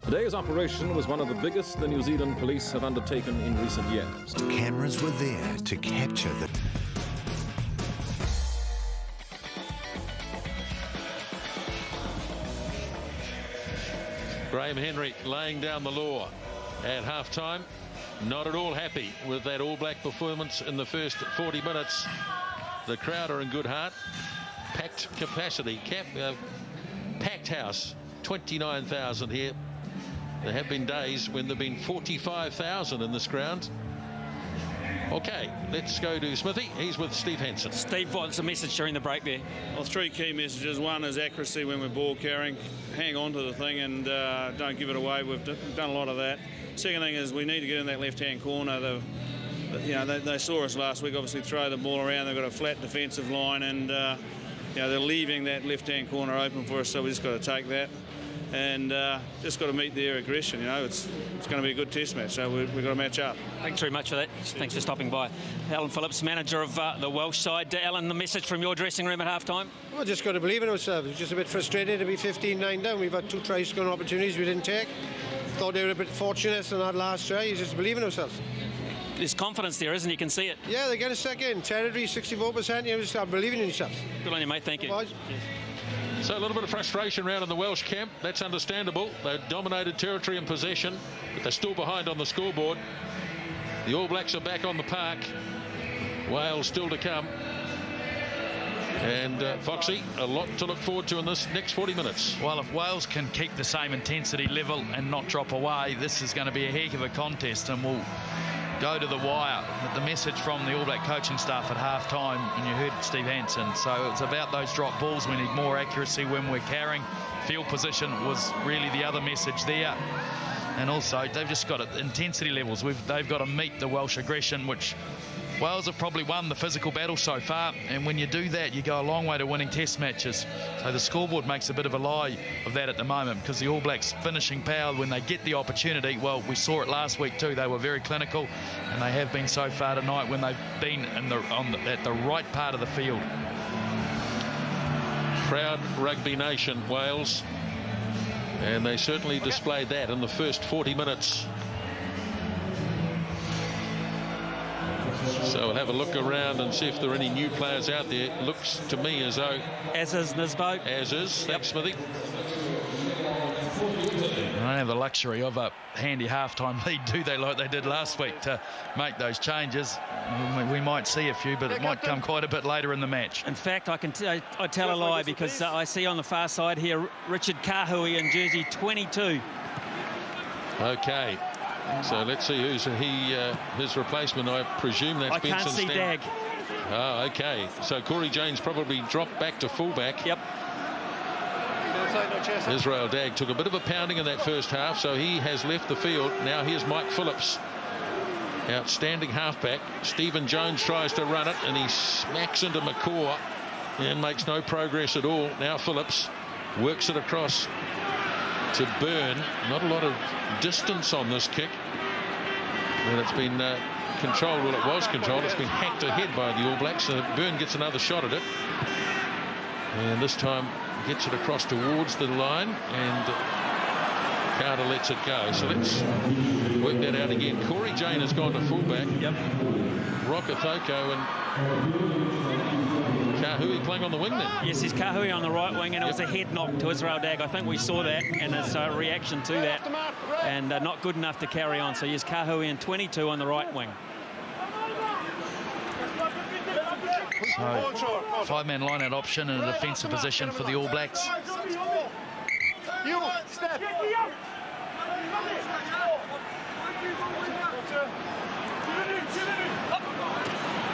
Speaker 9: Today's operation was one of the biggest the New Zealand police have undertaken in recent years.
Speaker 10: Cameras were there to capture the...
Speaker 1: Graham Henry laying down the law at half-time. Not at all happy with that All Black performance in the first 40 minutes. The crowd are in good heart. Packed capacity, packed house, 29,000 here. There have been days when there have been 45,000 in this ground. Okay, let's go to Smithy. He's with Steve Hansen.
Speaker 7: Steve, what's the message during the break there?
Speaker 11: Well, 3 key messages. One is accuracy when we're ball carrying. Hang on to the thing and don't give it away. We've done a lot of that. Second thing is we need to get in that left-hand corner. They saw us last week, obviously throw the ball around. They've got a flat defensive line, and they're leaving that left-hand corner open for us, so we just got to take that. And just got to meet their aggression. It's going to be a good test match, so we've got to match up.
Speaker 7: Thanks very much for that. Thanks for stopping by. Alan Phillips, manager of the Welsh side. Alan, the message from your dressing room at half-time?
Speaker 12: Well, just got to believe in ourselves. We're just a bit frustrated to be 15-9 down. We've had 2 try-scoring opportunities we didn't take. Thought they were a bit fortunate in that last try. You just believe in ourselves.
Speaker 7: There's confidence there, isn't it? You can see it.
Speaker 12: Yeah, they get a second. Territory, 64%. You just start believing in yourself.
Speaker 7: Good on you, mate. Thank you.
Speaker 12: Yes.
Speaker 1: So a little bit of frustration around in the Welsh camp. That's understandable. They dominated territory and possession, but they're still behind on the scoreboard. The All Blacks are back on the park. Wales still to come. And Foxy, a lot to look forward to in this next 40 minutes.
Speaker 6: Well, if Wales can keep the same intensity level and not drop away, this is going to be a heck of a contest, and go to the wire. The message from the All Black coaching staff at half-time, and you heard Steve Hansen, so it's about those drop balls. We need more accuracy when we're carrying. Field position was really the other message there. And also, they've just got intensity levels. They've got to meet the Welsh aggression, which Wales have probably won the physical battle so far. And when you do that, you go a long way to winning test matches. So the scoreboard makes a bit of a lie of that at the moment, because the All Blacks' finishing power, when they get the opportunity, well, we saw it last week too. They were very clinical, and they have been so far tonight when they've been at the right part of the field.
Speaker 1: Proud rugby nation, Wales. And they certainly displayed that in the first 40 minutes. So we'll have a look around and see if there are any new players out there. It looks to me as though...
Speaker 7: As is Nisbo.
Speaker 1: As is. Thanks, Smithy.
Speaker 6: I don't have the luxury of a handy half-time lead, do they, like they did last week, to make those changes. We might see a few, but it might come quite a bit later in the match.
Speaker 7: In fact, I tell a lie, because I see on the far side here Richard Kahui in jersey 22.
Speaker 1: Okay, so let's see who's his replacement. I presume that's Benson.
Speaker 7: I can't see Dag.
Speaker 1: Oh, okay. So Corey Jane's probably dropped back to fullback.
Speaker 7: Yep.
Speaker 1: Israel Dag took a bit of a pounding in that first half, so he has left the field. Now here's Mike Phillips, outstanding halfback. Stephen Jones tries to run it, and he smacks into McCaw and makes no progress at all. Now Phillips works it across to Byrne. Not a lot of distance on this kick, and it's been controlled. Well, it was controlled. It's been hacked ahead by the All Blacks. So Byrne gets another shot at it, and this time gets it across towards the line, and Carter lets it go. So let's work that out again. Corey Jane has gone to fullback.
Speaker 7: Yep.
Speaker 1: Rokothoko and Kahui playing on the wing then.
Speaker 7: Yes, he's Kahui on the right wing, and it was a head knock to Israel Dag. I think we saw that, and it's a reaction to that, and not good enough to carry on. So yes, Kahui and 22 on the right wing.
Speaker 6: So, five-man line-out option in a defensive position for the All Blacks.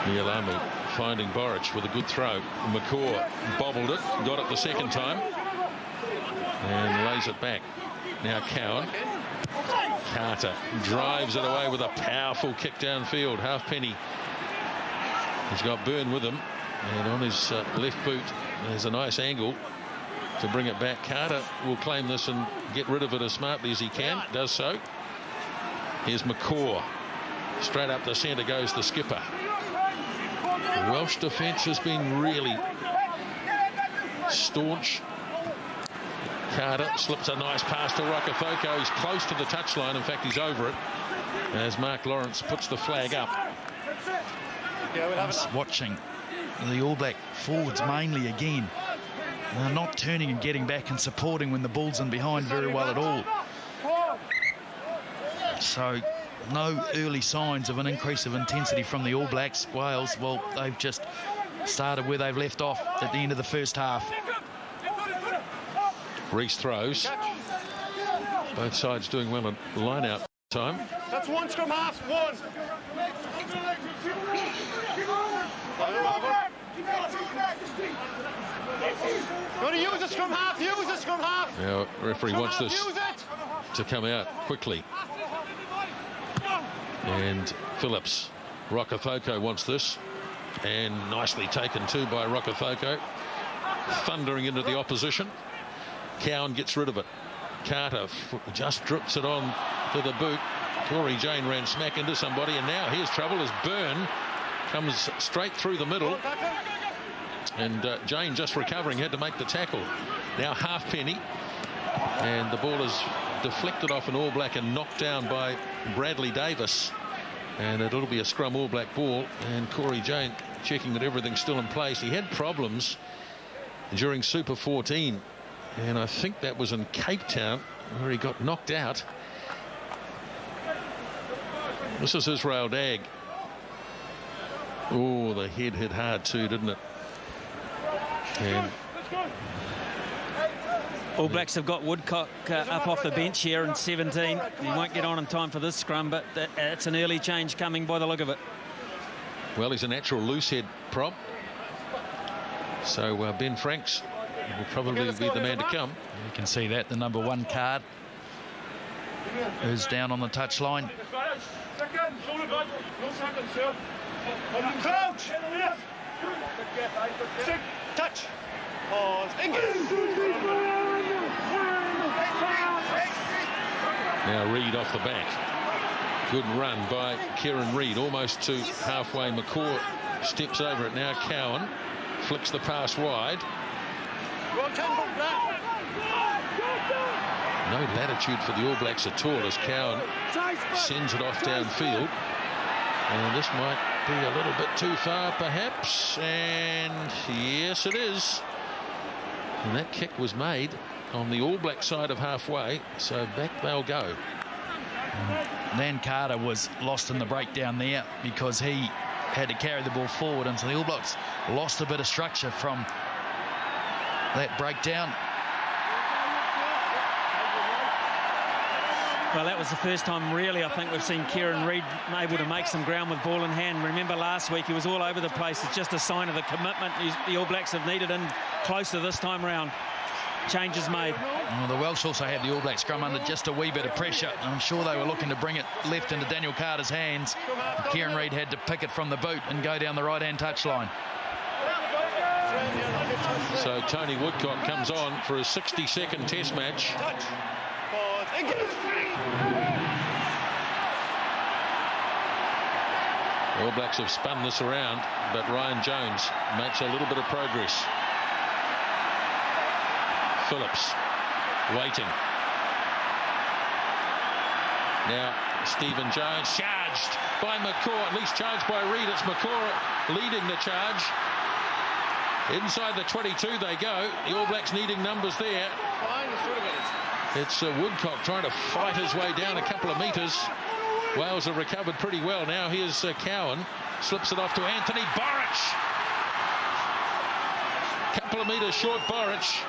Speaker 1: Nialamu finding Boric with a good throw. McCaw bobbled it, got it the second time, and lays it back. Now Cowan. Carter drives it away with a powerful kick downfield. Halfpenny. He's got Byrne with him, and on his left boot there's a nice angle to bring it back. Carter will claim this and get rid of it as smartly as he can. Does so. Here's McCaw. Straight up the centre goes the skipper. The Welsh defence has been really staunch. Carter slips a nice pass to Rokothoko. He's close to the touchline. In fact, he's over it as Mark Lawrence puts the flag up.
Speaker 6: Just watching the All Black forwards mainly again. They're not turning and getting back and supporting when the ball's in behind very well at all. So no early signs of an increase of intensity from the All Blacks. Wales, well, they've just started where they've left off at the end of the first half.
Speaker 1: Reece throws. Both sides doing well in line-out time.
Speaker 5: That's one scrum half, one. You want to use a scrum half? Use a scrum half.
Speaker 1: Now, referee wants this to come out quickly. And Phillips. Rokothoko wants this. And nicely taken too by Rokothoko. Thundering into the opposition. Cowan gets rid of it. Carter just drips it on to the boot. Corey Jane ran smack into somebody, and now here's trouble as Byrne comes straight through the middle, and Jane, just recovering, had to make the tackle. Now Halfpenny, and the ball is deflected off an All Black and knocked down by Bradley Davis, and it'll be a scrum All Black ball. And Corey Jane checking that everything's still in place. He had problems during Super 14, and I think that was in Cape Town where he got knocked out. This is Israel Dag. Oh, the head hit hard too, didn't it? And
Speaker 7: All Blacks have got Woodcock up off the bench here in 17. He won't get on in time for this scrum, but it's an early change coming by the look of it.
Speaker 1: Well, he's a natural loose head prop. So Ben Franks will probably be the man to come.
Speaker 6: You can see that, the number 1 card is down on the touchline.
Speaker 5: Crouch! Touch! Pause.
Speaker 1: Now Reid off the back. Good run by Kieran Reid, almost to halfway. McCaw steps over it now. Cowan flicks the pass wide. No latitude for the All Blacks at all as Cowan sends it off downfield. And this might be a little bit too far perhaps, and yes it is. And that kick was made on the All Black side of halfway, so back they'll go.
Speaker 6: Dan Carter was lost in the breakdown there because he had to carry the ball forward, and so the All Blacks lost a bit of structure from that breakdown.
Speaker 7: Well, that was the first time really I think we've seen Kieran Reid able to make some ground with ball in hand. Remember last week he was all over the place. It's just a sign of the commitment the All Blacks have needed and closer this time round. Changes made.
Speaker 6: Well, the Welsh also had the All Black scrum under just a wee bit of pressure. I'm sure they were looking to bring it left into Daniel Carter's hands. Kieran Reid had to pick it from the boot and go down the right-hand touchline.
Speaker 1: So Tony Woodcock comes on for his 62nd Test match. All Blacks have spun this around, but Ryan Jones makes a little bit of progress. Phillips waiting. Now Stephen Jones charged by McCaw, at least charged by Reid. It's McCaw leading the charge. Inside the 22 they go. The All Blacks needing numbers there. It's Woodcock trying to fight his way down a couple of metres. Wales have recovered pretty well. Now here's Cowan. Slips it off to Anthony Borich. Couple of metres short, Borich.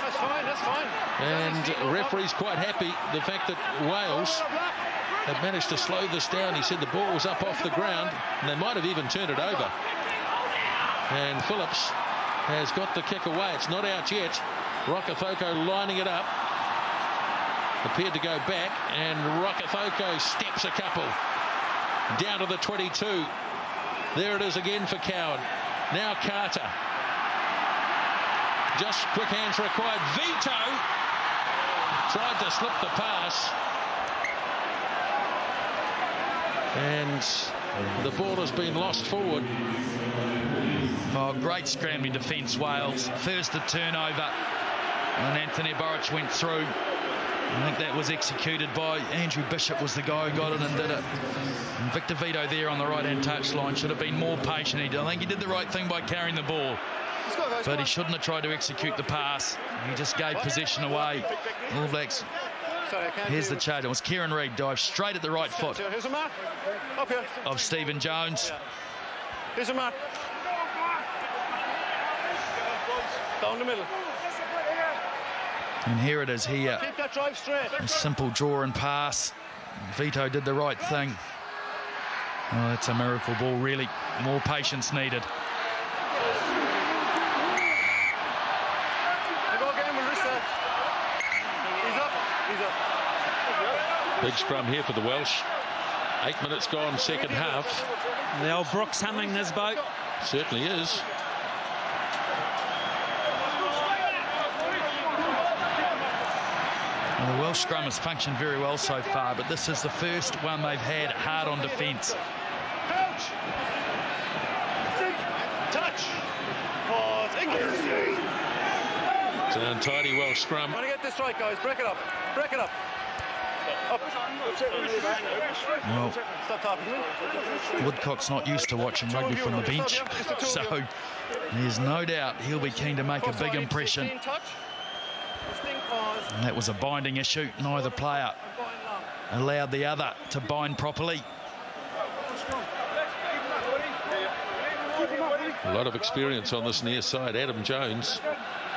Speaker 5: That's fine, that's fine.
Speaker 1: And referee's quite happy the fact that Wales have managed to slow this down. He said the ball was up off the ground and they might have even turned it over. And Phillips has got the kick away. It's not out yet. Rokethoko lining it up. Appeared to go back, and Rokethoko steps a couple down to the 22. There it is again for Cowan. Now Carter. Just quick hands required. Vito tried to slip the pass, and the ball has been lost forward.
Speaker 6: Oh, great scrambling defence, Wales. First the turnover, and Anthony Borich went through. I think that was executed by Andrew Bishop, was the guy who got it and did it. And Victor Vito there on the right-hand touchline should have been more patient. I think he did the right thing by carrying the ball, but he shouldn't have tried to execute the pass. He just gave possession away. All Blacks. Here's the charge. It was Kieran Reid dive straight at the right foot of Stephen Jones.
Speaker 5: Here's a mark. Down the middle.
Speaker 6: And here it is here.
Speaker 5: Keep that drive straight.
Speaker 6: A simple draw and pass. Vito did the right thing. Oh, that's a miracle ball, really. More patience needed.
Speaker 1: Big scrum here for the Welsh. 8 minutes gone, second half.
Speaker 7: The old Brooks humming this boat.
Speaker 1: Certainly is.
Speaker 6: Well, the Welsh scrum has functioned very well so far, but this is the first one they've had hard on defence.
Speaker 5: Touch. Pause.
Speaker 1: It's an untidy Welsh scrum.
Speaker 5: Want to get this right, guys. Break it up. Break it up. Up.
Speaker 6: Well,
Speaker 5: Stop talking.
Speaker 6: Woodcock's not used to watching rugby from the bench, so there's no doubt he'll be keen to make a big impression. And that was a binding issue. Neither player allowed the other to bind properly.
Speaker 1: A lot of experience on this near side. Adam Jones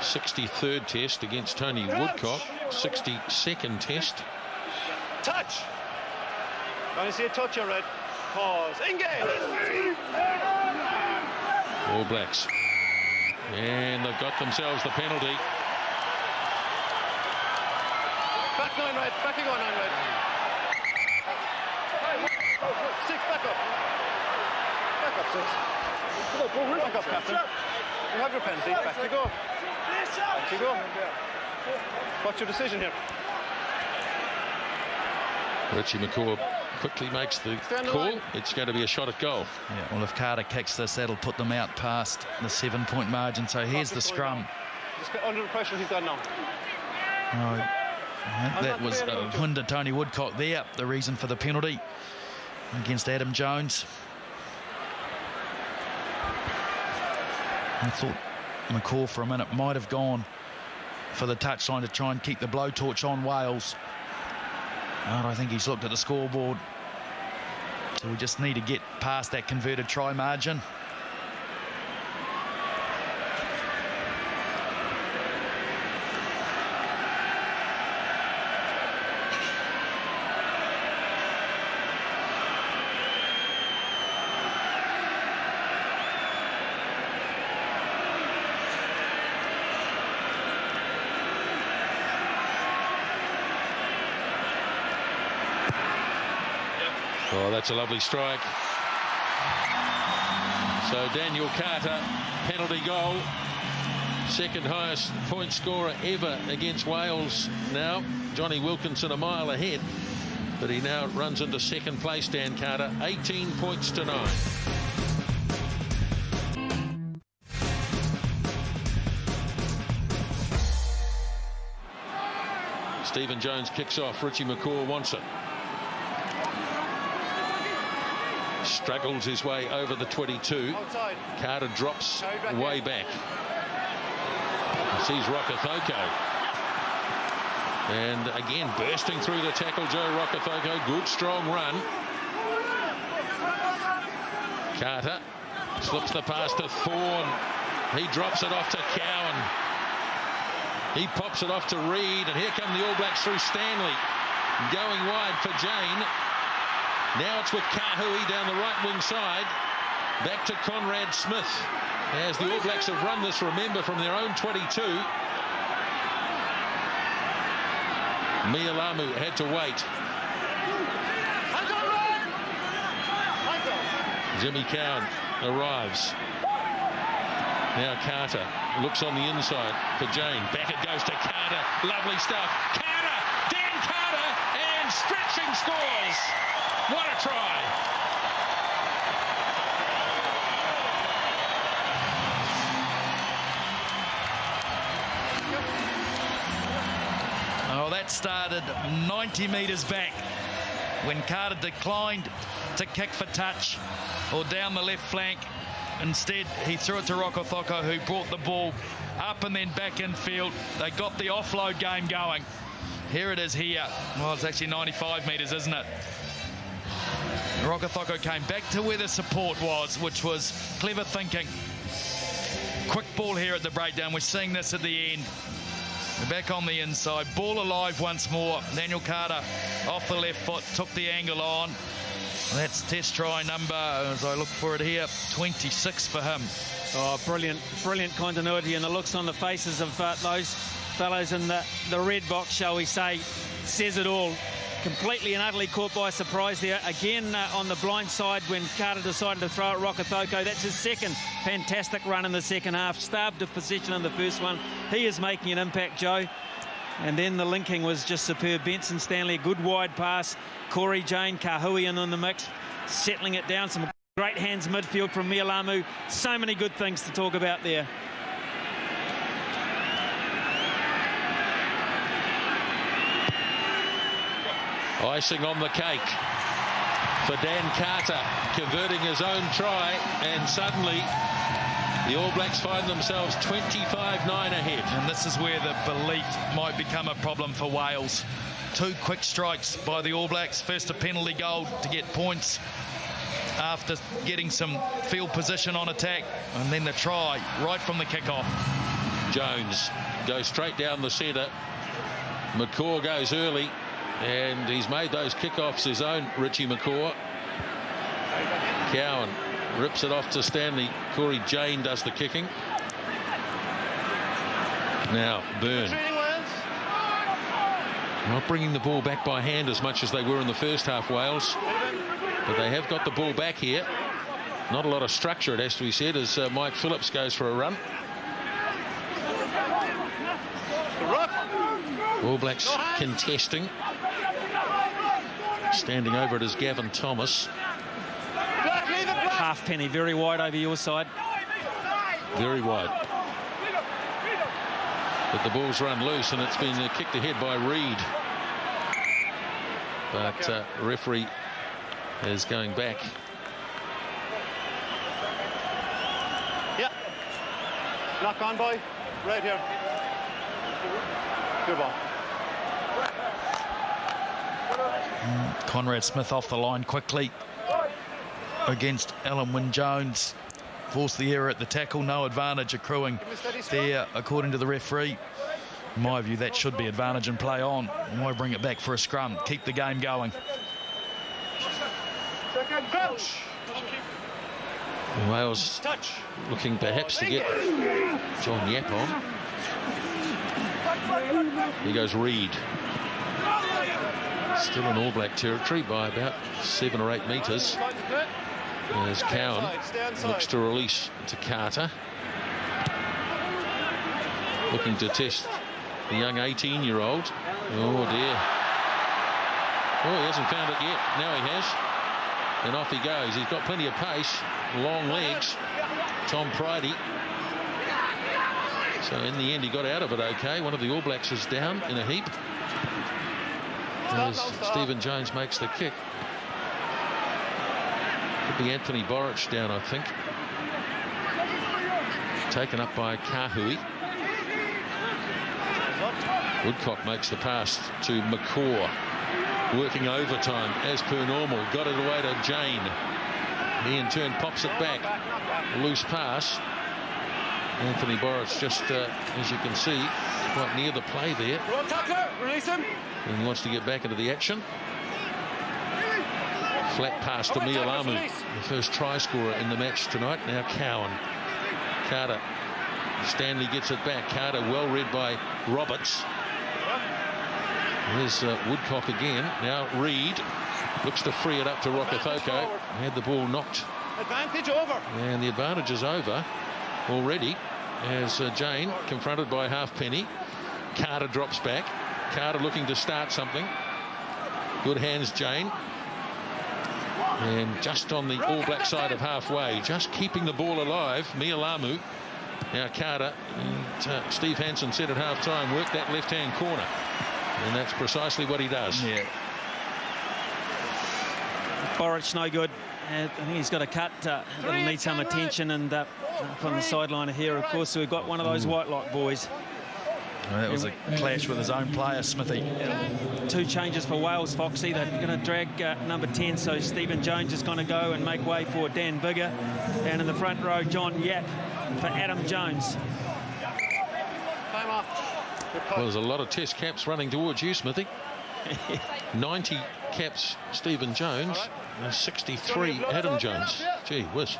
Speaker 1: 63rd test against Tony Woodcock. 62nd test.
Speaker 5: Touch. When you see a touch, you're red. Pause. Engage.
Speaker 1: All Blacks. And they've got themselves the penalty.
Speaker 5: Back 9 red. Back you go 9 red. 6. Back up. Back up 6. Back up, Captain. You have your penalty. Back you go. Back you go. What's your decision here?
Speaker 1: Richie McCaw quickly makes the call. It's going to be a shot at goal.
Speaker 6: Yeah, well, if Carter kicks this, that'll put them out past the 7-point margin. So here's the scrum.
Speaker 5: Just get under the pressure he's got now.
Speaker 6: No, that was Winder Tony Woodcock there, the reason for the penalty against Adam Jones. I thought McCaw for a minute might have gone for the touchline to try and keep the blowtorch on Wales. And I think he's looked at the scoreboard. So we just need to get past that converted try margin.
Speaker 1: Oh, that's a lovely strike. So Daniel Carter, penalty goal. Second highest point scorer ever against Wales now. Johnny Wilkinson a mile ahead, but he now runs into second place, Dan Carter. 18 points to 9. Stephen Jones kicks off. Richie McCaw wants it. Struggles his way over the 22.
Speaker 5: Outside.
Speaker 1: Carter drops way back. Sees Rokothoko. And again, bursting through the tackle, Joe Rokothoko. Good, strong run. Carter slips the pass to Thorne. He drops it off to Cowan. He pops it off to Reid. And here come the All Blacks through Stanley. Going wide for Jane. Now it's with Kahui down the right wing side. Back to Conrad Smith. As the All Blacks have run this, remember, from their own 22. Mialamu had to wait. Jimmy Cowan arrives. Now Carter looks on the inside for Jane. Back it goes to Carter. Lovely stuff. Carter! Dan Carter! And stretching scores! What a try!
Speaker 6: Oh, that started 90 metres back when Carter declined to kick for touch or down the left flank. Instead, he threw it to Rokothoko, who brought the ball up and then back in field. They got the offload game going. Here it is here. Well, it's actually 95 metres, isn't it? Rokothoko came back to where the support was, which was clever thinking. Quick ball here at the breakdown. We're seeing this at the end. We're back on the inside. Ball alive once more. Daniel Carter off the left foot, took the angle on. That's test try number, as I look for it here, 26 for him.
Speaker 7: Oh, brilliant continuity, and the looks on the faces of those fellows in the red box, shall we say, says it all. Completely and utterly caught by surprise there. Again on the blind side when Carter decided to throw at Rokothoko. That's his second fantastic run in the second half. Starved of possession in the first one. He is making an impact, Joe. And then the linking was just superb. Benson Stanley, a good wide pass. Corey Jane, Kahui in on the mix, settling it down. Some great hands midfield from Mialamu. So many good things to talk about there.
Speaker 1: Icing on the cake for Dan Carter, converting his own try, and suddenly the All Blacks find themselves 25-9 ahead.
Speaker 6: And this is where the belief might become a problem for Wales. Two quick strikes by the All Blacks. First a penalty goal to get points after getting some field position on attack, and then the try right from the kickoff.
Speaker 1: Jones goes straight down the centre. McCaw goes early, and he's made those kickoffs his own, Richie McCaw. Cowan rips it off to Stanley. Corey Jane does the kicking. Now Byrne. Not bringing the ball back by hand as much as they were in the first half, Wales. But they have got the ball back here. Not a lot of structure, it has to be said, as Mike Phillips goes for a run. All Blacks contesting. Standing over it is Gavin Thomas.
Speaker 7: Halfpenny very wide over your side.
Speaker 1: Very wide. But the ball's run loose, and it's been kicked ahead by Reid. But referee is going back.
Speaker 5: Yeah. Knock on, boy. Right here. Good ball.
Speaker 6: Conrad Smith off the line quickly against Alan Wynne-Jones. Forced the error at the tackle. No advantage accruing there, according to the referee. In my view, that should be advantage and play on. Why bring it back for a scrum? Keep the game going.
Speaker 1: Wales looking perhaps to get John Yap on. Here goes Reid. Still in All Black territory by about 7 or 8 metres. As Cowan looks to release to Carter. Looking to test the young 18-year-old. Oh dear. Oh, he hasn't found it yet. Now he has. And off he goes. He's got plenty of pace. Long legs. Tom Pridey. So in the end he got out of it okay. One of the All Blacks is down in a heap. As Stephen Jones makes the kick. Could be Anthony Borich down, I think. Taken up by Kahui. Woodcock makes the pass to McCaw. Working overtime as per normal. Got it away to Jane. He in turn pops it back. Loose pass. Anthony Borich just, as you can see, quite near the play there.
Speaker 5: Release him.
Speaker 1: And he wants to get back into the action. Flat pass to Mialamu, the first try scorer in the match tonight. Now Cowan. Carter. Stanley gets it back. Carter well read by Roberts. There's Woodcock again. Now Reid looks to free it up to Rokethoko. Had the ball knocked.
Speaker 5: Advantage over.
Speaker 1: And the advantage is over already as Jane confronted by Halfpenny. Carter drops back. Carter looking to start something. Good hands, Jane. And just on the All Black side of halfway, just keeping the ball alive, Mialamu. Now Carter and Steve Hansen said at half-time, work that left-hand corner. And that's precisely what he does.
Speaker 7: Yeah. Borich no good. I think he's got a cut that'll need some attention, and from the sideline here, of course, we've got one of those Whitelock boys.
Speaker 6: Well, that was a clash with his own player, Smithy.
Speaker 7: 2 changes for Wales, Foxy. They're going to drag number 10, so Stephen Jones is going to go and make way for Dan Bigger. And in the front row, John Yap for Adam Jones.
Speaker 5: Time off.
Speaker 1: Well, there's a lot of test caps running towards you, Smithy. 90 caps, Stephen Jones. And 63, Adam Jones. Gee whiz.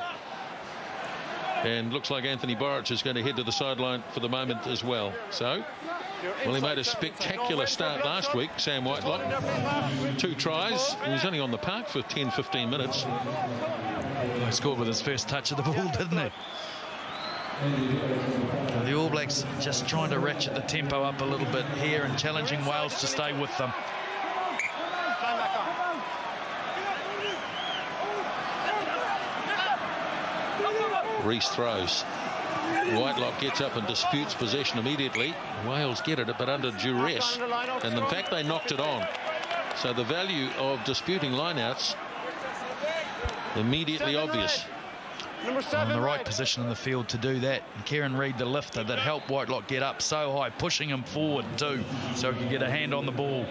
Speaker 1: And looks like Anthony Borich is going to head to the sideline for the moment as well. So, well, he made a spectacular start last week, Sam Whitelock. 2 tries. He was only on the park for 10-15 minutes.
Speaker 6: He scored with his first touch of the ball, didn't he? The All Blacks just trying to ratchet the tempo up a little bit here and challenging Wales to stay with them.
Speaker 1: Reese throws. Whitelock gets up and disputes possession immediately. Wales get it, but under duress. And in fact, they knocked it on. So the value of disputing lineouts immediately obvious.
Speaker 6: In the right position in the field to do that. And Kieran Reid, the lifter, that helped Whitelock get up so high, pushing him forward too, so he could get a hand on the ball.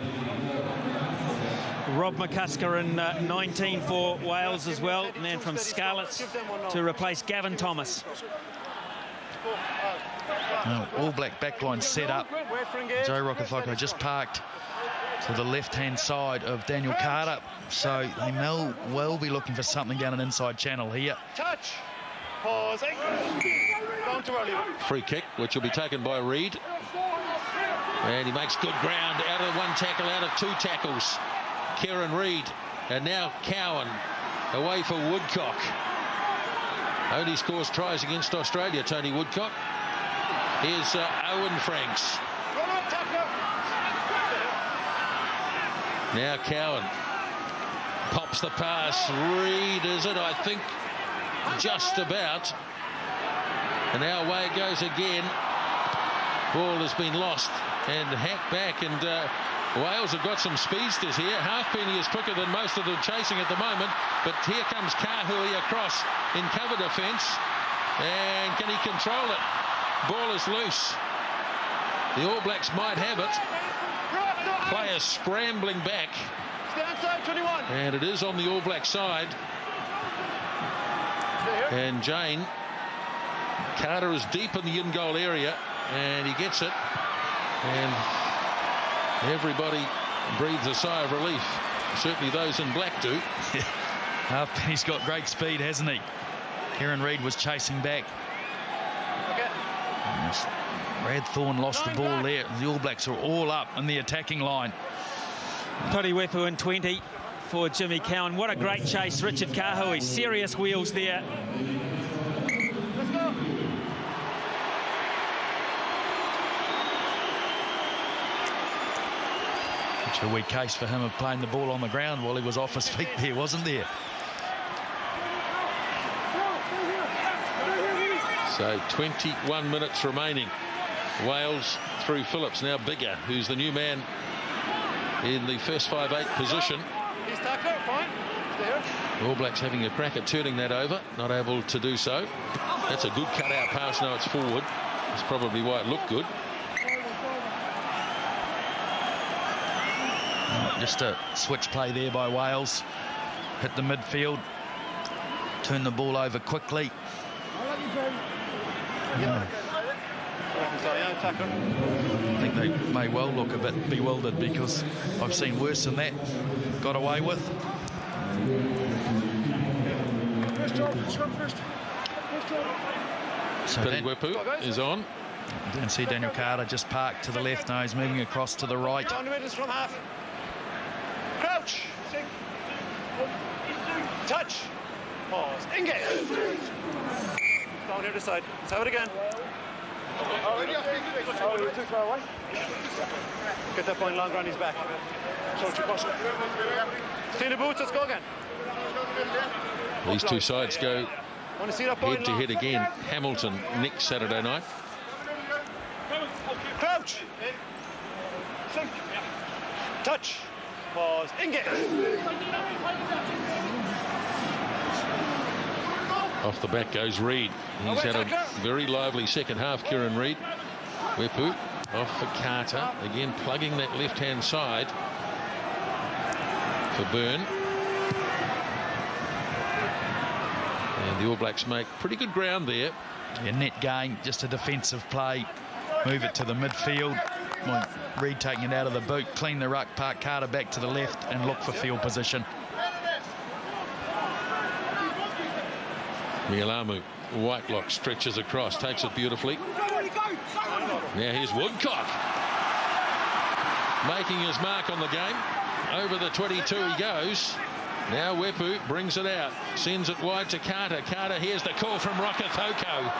Speaker 7: Rob McCusker in 19 for Wales as well, man from Scarlets to replace Gavin Thomas.
Speaker 6: Now, All Black backline set up. Joe Rokithoko just parked to the left-hand side of Daniel Carter. So they may well be looking for something down an inside channel here.
Speaker 5: Touch. Pause. Gone too early.
Speaker 1: Free kick, which will be taken by Reid. And he makes good ground out of one tackle, out of two tackles. Kieran Reid. And now Cowan away for Woodcock. Only scores tries against Australia, Tony Woodcock. Here's Owen Franks. Now Cowan pops the pass. Reid, is it? I think just about. And now away it goes again. Ball has been lost and hacked back, and Wales have got some speedsters here. Halfpenny is quicker than most of them chasing at the moment, but here comes Kahui across in cover defence, and can he control it? Ball is loose. The All Blacks might have it. Players scrambling back, and it is on the All Black side. And Jane Carter is deep in the in-goal area, and he gets it, and everybody breathes a sigh of relief. Certainly those in black do.
Speaker 6: He's got great speed, hasn't he? Kieran Reid was chasing back. Brad Thorne lost the ball there. The All Blacks are all up in the attacking line.
Speaker 7: Toddy Wepu in 20 for Jimmy Cowan. What a great chase, Richard Kahui. Serious wheels there.
Speaker 5: Let's go.
Speaker 6: Which a weak case for him of playing the ball on the ground while he was off his feet there, wasn't there?
Speaker 1: So 21 minutes remaining. Wales through Phillips. Now Bigger, who's the new man in the first 5'8" position.
Speaker 5: He's tackler, fine.
Speaker 1: All Blacks having a crack at turning that over. Not able to do so. That's a good cut-out pass. Now it's forward. That's probably why it looked good.
Speaker 6: Just a switch play there by Wales. Hit the midfield. Turn the ball over quickly. I think they may well look a bit bewildered, because I've seen worse than that got away with. So
Speaker 1: Billy Wepu is on.
Speaker 6: You can see Daniel Carter just parked to the left. Now he's moving across to the right.
Speaker 5: From half. Crouch. Touch. Pause. Engage. Down here this side. Let's have it again. Get that point longer on his back. Clean the boots, let's go again.
Speaker 1: These two sides go head to head again. Hamilton next Saturday night.
Speaker 5: Crouch. Touch. Pause. Engage.
Speaker 1: Off the back goes Reid. He's had a very lively second half, Kieran Reid. Wepu off for Carter. Again plugging that left-hand side for Byrne. And the All Blacks make pretty good ground there.
Speaker 6: Yeah, net gain, just a defensive play. Move it to the midfield. Reid taking it out of the boot. Clean the ruck, park Carter back to the left and look for field position.
Speaker 1: Mialamu, Whitelock stretches across, takes it beautifully. Now here's Woodcock, making his mark on the game. Over the 22 he goes. Now Wepu brings it out, sends it wide to Carter. Carter, here's the call from Rokithoko.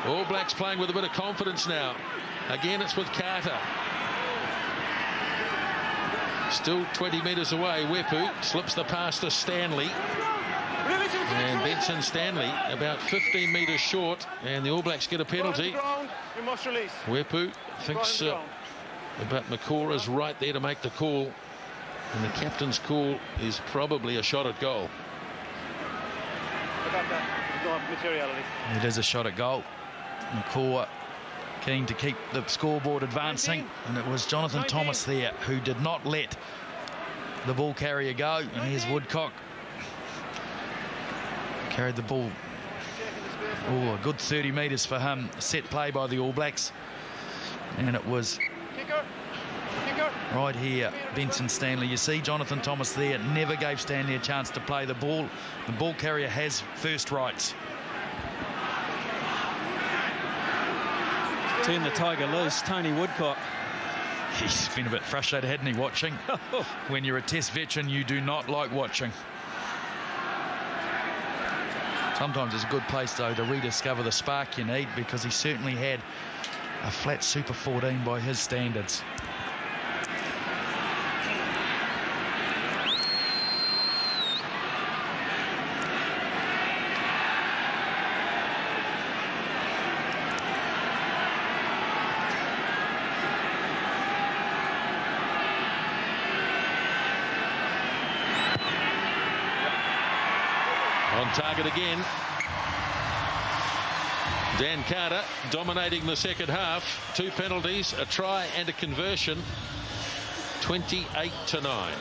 Speaker 1: All Blacks playing with a bit of confidence now. Again, it's with Carter. Still 20 metres away. Wepu slips the pass to Stanley. And Benson Stanley about 15 metres short, and the All Blacks get a penalty.
Speaker 5: You must release.
Speaker 1: Wepu thinks about Makora's right there to make the call, and the captain's call is probably a shot at goal.
Speaker 5: About that. No materiality.
Speaker 6: It is a shot at goal. Makora keen to keep the scoreboard advancing, and it was Jonathan Thomas there who did not let the ball carrier go. And here's Woodcock. Carried the ball Oh, a good 30 metres for him. Set play by the All Blacks. And it was right here, Benson Stanley. You see Jonathan Thomas there, never gave Stanley a chance to play the ball. The ball carrier has first rights.
Speaker 7: Turn the tiger loose, Tony Woodcock.
Speaker 6: He's been a bit frustrated, hadn't he, watching? When you're a Test veteran, you do not like watching. Sometimes it's a good place, though, to rediscover the spark you need, because he certainly had a flat Super 14 by his standards.
Speaker 1: On target again. Dan Carter dominating the second half. 2 penalties, a try and a conversion. 28-9.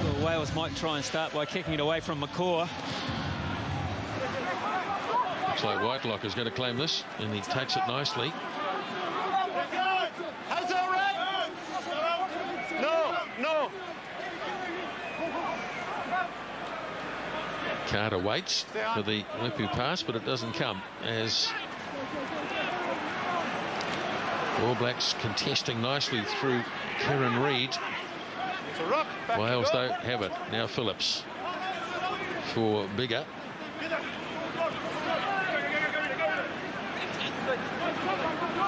Speaker 7: Well, Wales might try and start by kicking it away from McCaw.
Speaker 1: Looks like Whitelock is going to claim this, and he takes it nicely.
Speaker 5: No.
Speaker 1: Carter waits for the Lepu pass, but it doesn't come, as All Blacks contesting nicely through Kieran Reid. Wales though have it. Now Phillips for Bigger.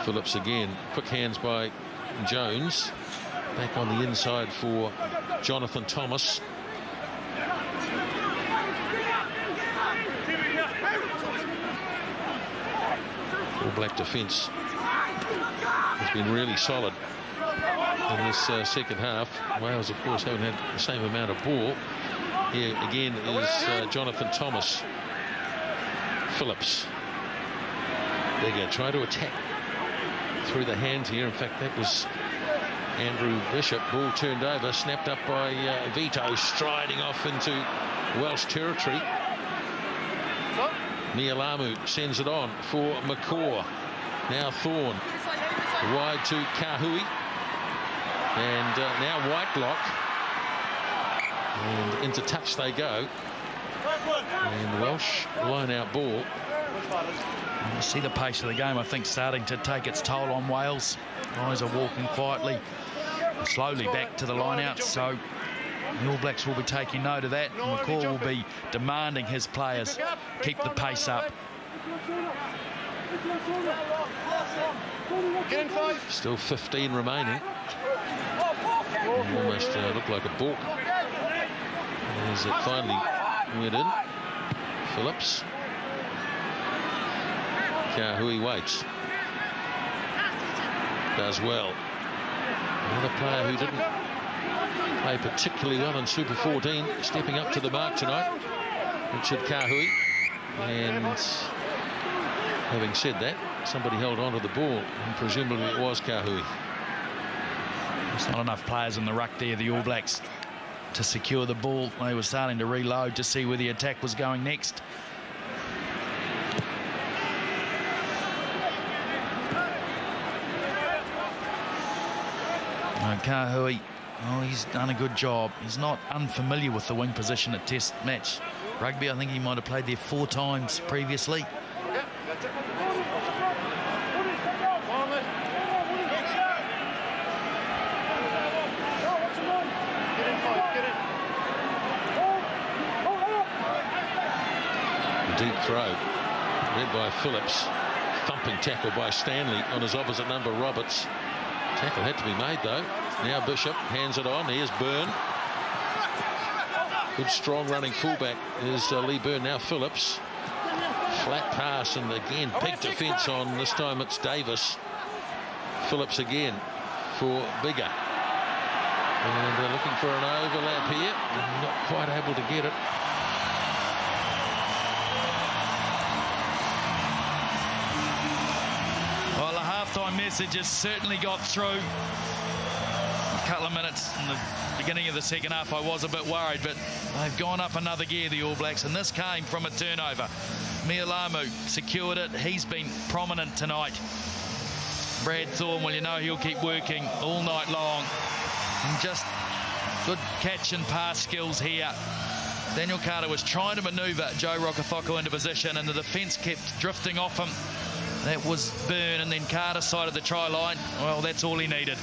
Speaker 1: Phillips again. Quick hands by Jones. Back on the inside for Jonathan Thomas. All Black defence has been really solid in this second half. Wales, of course, haven't had the same amount of ball. Here again is Jonathan Thomas. Phillips. Bigger try to attack through the hand here. In fact, that was Andrew Bishop. Ball turned over, snapped up by Vito, striding off into Welsh territory. Nialamu sends it on for McCaw. Now Thorne wide to Kahui, and now Whitelock, and into touch they go, and Welsh line out ball.
Speaker 6: You see the pace of the game, I think, starting to take its toll on Wales. Guys are walking quietly, slowly back to the line out, so the All Blacks will be taking note of that. McCaw will be demanding his players keep the pace up.
Speaker 1: Still 15 remaining. Almost looked like a balk as it finally went in. Phillips. Kahui waits. Does well. Another player who didn't play particularly well in Super 14, stepping up to the mark tonight, Richard Kahui. And having said that, somebody held on to the ball, and presumably it was Kahui.
Speaker 6: There's not enough players in the ruck there, the All Blacks, to secure the ball. They were starting to reload to see where the attack was going next. Kahui, oh, he's done a good job. He's not unfamiliar with the wing position at Test match rugby. I think he might have played there 4 times previously.
Speaker 1: Deep throw led by Phillips. Thumping tackle by Stanley on his opposite number, Roberts. Tackle had to be made though. Now Bishop hands it on. Here's Byrne. Good strong running fullback is Lee Byrne. Now Phillips. Flat pass, and again big defence on. This time it's Davis. Phillips again for Bigger. And they're looking for an overlap here. Not quite able to get it.
Speaker 6: Well, the halftime message has certainly got through. couple of minutes in the beginning of the second half, I was a bit worried, but they've gone up another gear, the All Blacks, and this came from a turnover. Mialamu secured it. He's been prominent tonight. Brad Thorne, well, you know he'll keep working all night long. And just good catch and pass skills here. Daniel Carter was trying to manoeuvre Joe Rokafoko into position, and the defence kept drifting off him. That was Byrne, and then Carter side of the try line. Well, that's all he needed.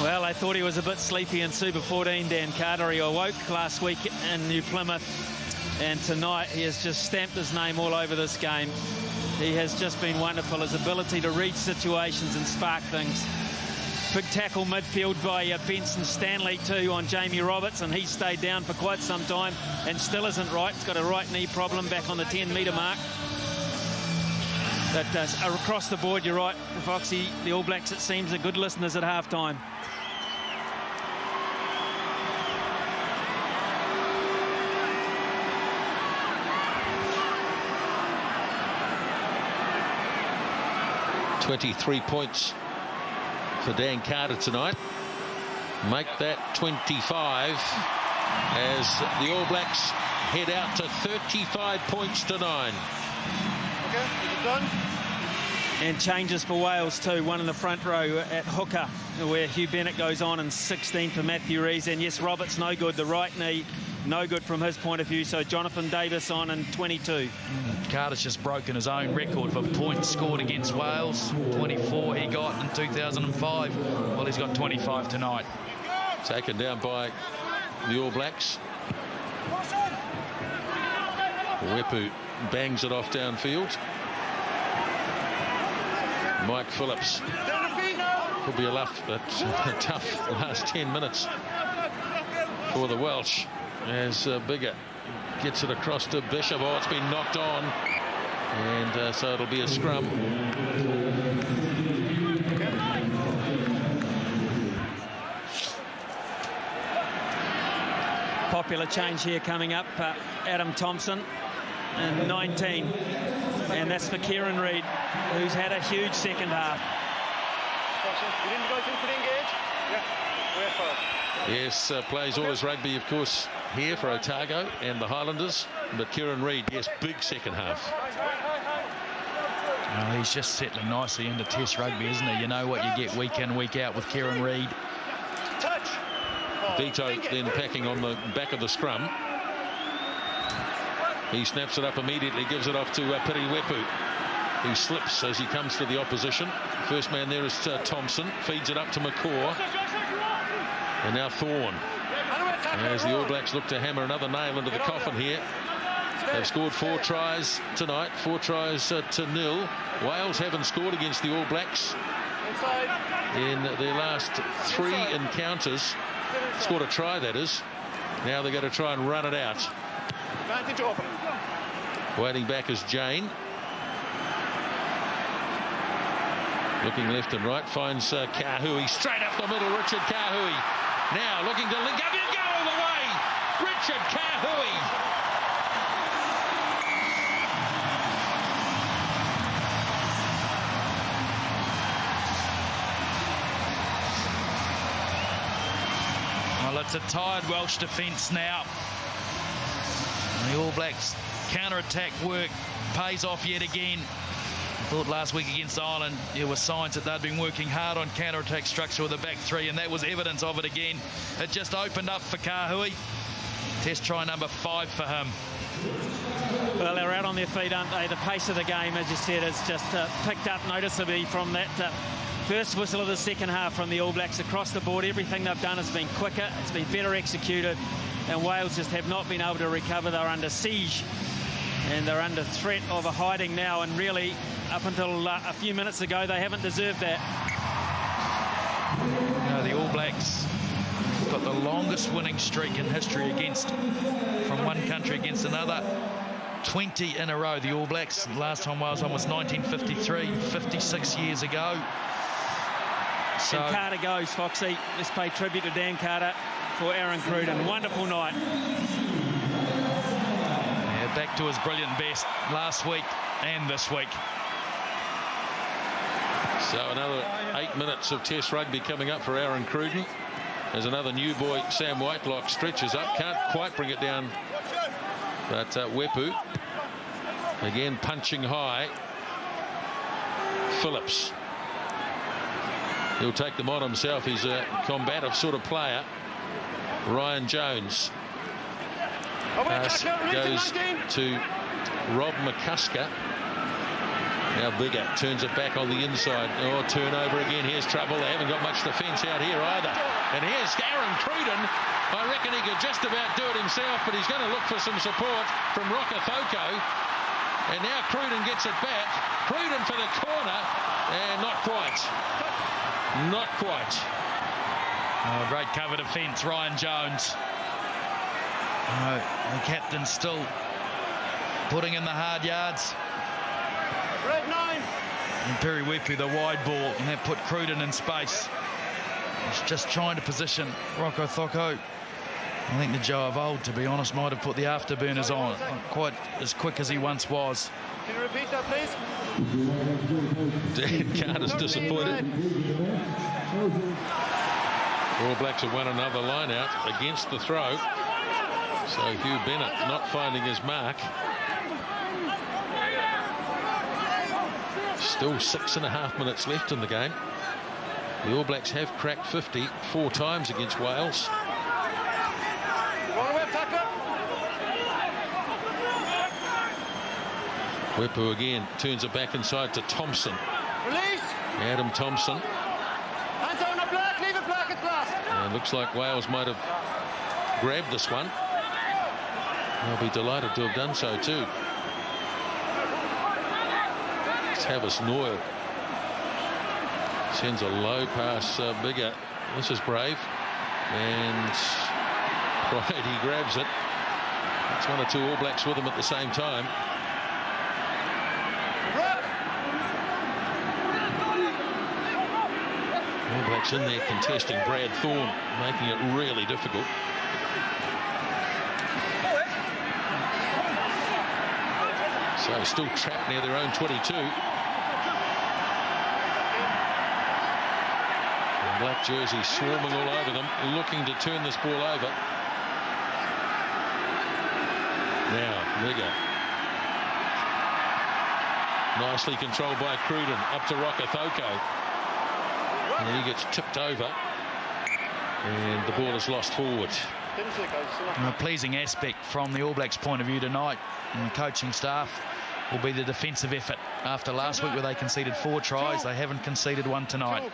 Speaker 7: Well, I thought he was a bit sleepy in Super 14, Dan Carter. He awoke last week in New Plymouth, and tonight he has just stamped his name all over this game. He has just been wonderful. His ability to read situations and spark things. Big tackle midfield by Benson Stanley too on Jamie Roberts, and he stayed down for quite some time and still isn't right. He's got a right knee problem back on the 10-metre mark. But across the board, you're right, Foxy. The All Blacks, it seems, are good listeners at half-time.
Speaker 1: "23 points for Dan Carter tonight. Make that 25 as the All Blacks head out to 35 points to 9.
Speaker 5: Okay, is it done?
Speaker 7: And changes for Wales too. One in the front row at hooker, where Hugh Bennett goes on, and 16 for Matthew Rees. And yes, Roberts no good. The right knee no good from his point of view. So Jonathan Davis on in 22.
Speaker 6: Carter's just broken his own record for points scored against Wales. 24 he got in 2005. Well, he's got 25 tonight.
Speaker 1: Taken down by the All Blacks. Wepu bangs it off downfield. Mike Phillips. Could be a tough last 10 minutes for the Welsh as Bigger gets it across to Bishop. Oh, it's been knocked on, and so it'll be a scrum.
Speaker 7: Popular change here coming up. Adam Thompson in 19, and that's for Kieran Reid, who's had a huge second half.
Speaker 5: You didn't go through to engage? Yeah, we're first.
Speaker 1: Yes, plays all his rugby, of course, here for Otago and the Highlanders. But Kieran Reid, yes, big second half.
Speaker 6: Well, he's just settling nicely into Test rugby, isn't he? You know what you get week in, week out with Kieran Reid.
Speaker 5: Touch.
Speaker 1: Vito then packing on the back of the scrum. He snaps it up immediately, gives it off to Piri Wepu, who slips as he comes to the opposition. First man there is Thompson, feeds it up to McCaw. And now Thorne. As the All Blacks look to hammer another nail into the coffin here. They've scored 4 tries tonight, 4 tries to 0. Wales haven't scored against the All Blacks in their last 3 encounters. Scored a try, that is. Now they're going to try and run it out. Waiting back is Jane. Looking left and right, finds Kahui straight up the middle. Richard Kahui now looking to link up and go all the way. Richard Kahui.
Speaker 6: Well, it's a tired Welsh defence now. And the All Blacks counter-attack work pays off yet again. I thought last week against Ireland there were signs that they'd been working hard on counter-attack structure with the back 3, and that was evidence of it again. It just opened up for Kahui. Test try number 5 for him.
Speaker 7: Well, they're out on their feet, aren't they? The pace of the game, as you said, has just picked up noticeably from that first whistle of the second half from the All Blacks across the board. Everything they've done has been quicker, it's been better executed, and Wales just have not been able to recover. They're under siege, and they're under threat of a hiding now, and really, up until a few minutes ago, they haven't deserved that.
Speaker 6: The All Blacks got the longest winning streak in history from one country against another. 20 in a row, the All Blacks. Last time Wales won was 1953, 56 years ago. So,
Speaker 7: and Carter goes, Foxy. Let's pay tribute to Dan Carter for Aaron Cruden. Wonderful night.
Speaker 6: Yeah, back to his brilliant best last week and this week.
Speaker 1: So another 8 minutes of Test rugby coming up for Aaron Cruden. There's another new boy, Sam Whitelock, stretches up, can't quite bring it down, but Wepu again punching high. Phillips, he'll take them on himself. He's a combative sort of player. Ryan Jones pass goes to Rob McCusker. Now Bigger turns it back on the inside. Oh, turnover again. Here's trouble. They haven't got much defence out here either. And here's Aaron Cruden. I reckon he could just about do it himself, but he's going to look for some support from Rokathoko. And now Cruden gets it back. Cruden for the corner. And not quite. Not quite.
Speaker 6: Oh, great cover defence, Ryan Jones. The captain's still putting in the hard yards.
Speaker 5: Red 9.
Speaker 6: And Perry Wepu, the wide ball, and that put Cruden in space. He's just trying to position Rokathoko. I think the Joe of old, to be honest, might have put the afterburners on. Not quite as quick as he once was.
Speaker 5: Can you repeat that, please?
Speaker 1: Dan Carter's disappointed. All Blacks have won another line out against the throw. So Hugh Bennett not finding his mark. Still 6.5 minutes left in the game. The All Blacks have cracked 50 4 times against Wales. Wepu again turns it back inside to Thompson.
Speaker 5: Release.
Speaker 1: Adam Thompson.
Speaker 5: Hands on the black, leave it black at last.
Speaker 1: And looks like Wales might have grabbed this one. They'll be delighted to have done so too. Tavis Noyle sends a low pass. Bigger. This is brave. And Pride, he grabs it. That's one or two All Blacks with him at the same time. All Blacks in there contesting Brad Thorne, making it really difficult. So still trapped near their own 22. And black jersey swarming all over them, looking to turn this ball over. Now, Bigger. Nicely controlled by Cruden, up to Rokathoko. And he gets tipped over. And the ball is lost forward.
Speaker 6: A pleasing aspect from the All Blacks' point of view tonight, and the coaching staff, will be the defensive effort. After last week where they conceded 4 tries, they haven't conceded one tonight.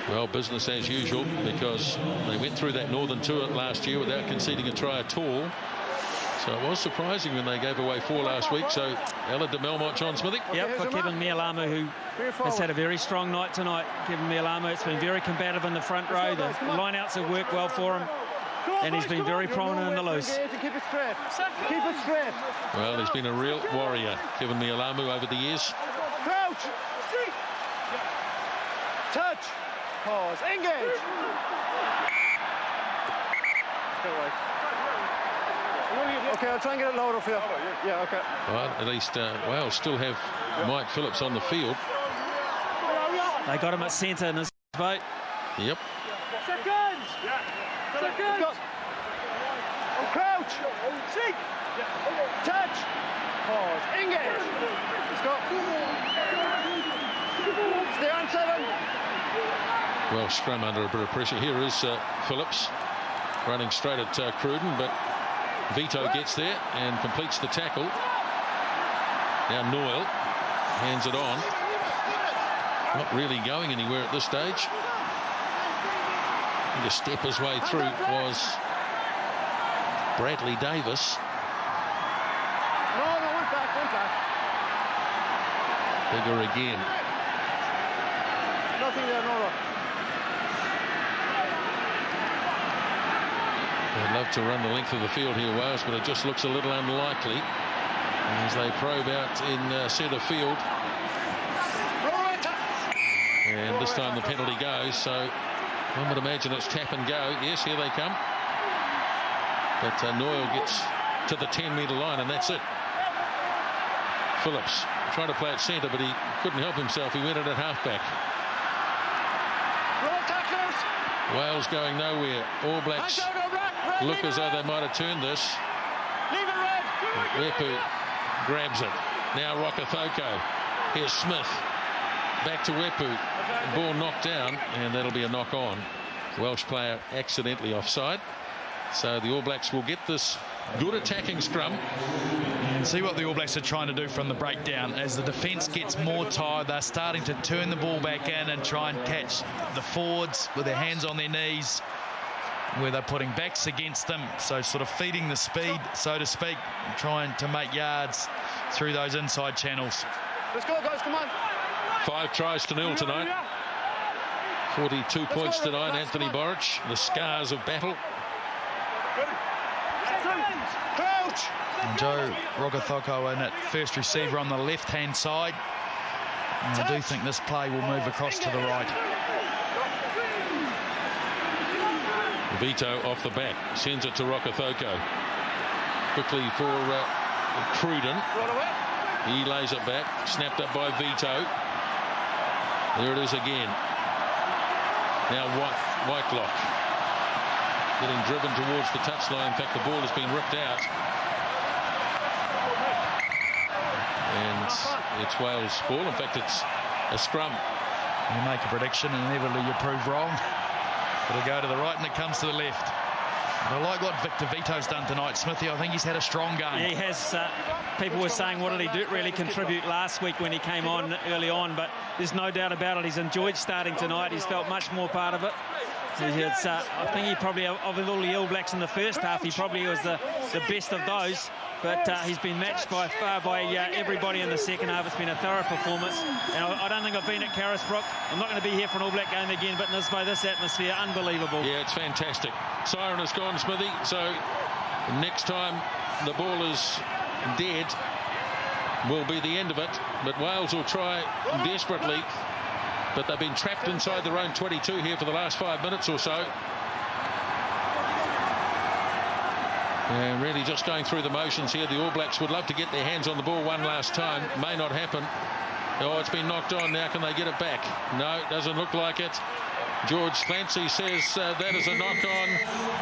Speaker 1: Well, business as usual, because they went through that Northern Tour last year without conceding a try at all. So it was surprising when they gave away 4 last week. So Ella de Melmont, John Smithy.
Speaker 7: Yep, for Kevin Mialamu, who has had a very strong night tonight. Kevin Mialamu, it's been very combative in the front row. The lineouts have worked well for him, and he's been very prominent in the loose.
Speaker 5: Keep it straight. Keep it straight.
Speaker 1: Well, he's been a real warrior, Kevin Mialamu, over the years.
Speaker 5: Crouch. Touch. Pause. Engage. Okay, I'll try and get it louder for you. Yeah, okay.
Speaker 1: Well, at least Wales still have Mike Phillips on the field.
Speaker 7: They got him at centre in his boat.
Speaker 1: Yep.
Speaker 5: Seconds. Seconds. Crouch. Seek. Touch. Pause. Engage. Let's go. Stay on 7.
Speaker 1: Well, scrum under a bit of pressure. Here is Phillips running straight at Cruden, but Vito gets there and completes the tackle. Now Noyle hands it on. Not really going anywhere at this stage. To step his way through was Bradley Davis.
Speaker 5: No, went back.
Speaker 1: Bigger again.
Speaker 5: Nothing there, no.
Speaker 1: They'd love to run the length of the field here, Wales, but it just looks a little unlikely as they probe out in centre field. And this time the penalty goes, so one would imagine it's tap and go. Yes, here they come. But Noyle gets to the 10-metre line, and that's it. Phillips trying to play at centre, but he couldn't help himself. He went in at halfback. Wales going nowhere. All Blacks look as though they might have turned this. Wepu grabs it. Now Rokothoko. Here's Smith. Back to Wepu. Ball knocked down, and that'll be a knock on. Welsh player accidentally offside. So the All Blacks will get this good attacking scrum.
Speaker 6: And see what the All Blacks are trying to do from the breakdown. As the defence gets more tired, they're starting to turn the ball back in and try and catch the forwards with their hands on their knees, where they're putting backs against them, so sort of feeding the speed, so to speak, trying to make yards through those inside channels.
Speaker 5: Let's go, guys, come on.
Speaker 1: 5 tries to 0 tonight. 42 points tonight, Anthony Borich. The scars of battle.
Speaker 6: And Joe Rokothoko in at first receiver on the left-hand side. And I do think this play will move across to the right.
Speaker 1: Vito off the back, sends it to Rokothoko. Quickly for Cruden. He lays it back, snapped up by Vito. There it is again. Now Whitelock getting driven towards the touchline. In fact, the ball has been ripped out. And it's Wales' ball. In fact, it's a scrum.
Speaker 6: You make a prediction and inevitably you prove wrong. It'll go to the right and it comes to the left. I like what Victor Vito's done tonight, Smithy. I think he's had a strong game.
Speaker 7: Yeah, he has. People were saying, what did he do really contribute last week when he came on early on? But there's no doubt about it. He's enjoyed starting tonight. He's felt much more part of it. I think he probably, of all the All Blacks in the first half, he probably was the best of those. But he's been matched by far by everybody in the second half. It's been a thorough performance. And I don't think I've been at Carisbrook. I'm not going to be here for an All Black game again, but by this atmosphere, unbelievable.
Speaker 1: Yeah, it's fantastic. Siren has gone, Smithy. So next time the ball is dead will be the end of it. But Wales will try desperately. But they've been trapped inside their own 22 here for the last 5 minutes or so. And really just going through the motions here. The All Blacks would love to get their hands on the ball one last time. May not happen. Oh, it's been knocked on. Now can they get it back? No, doesn't look like it. George Clancy says that is a knock-on.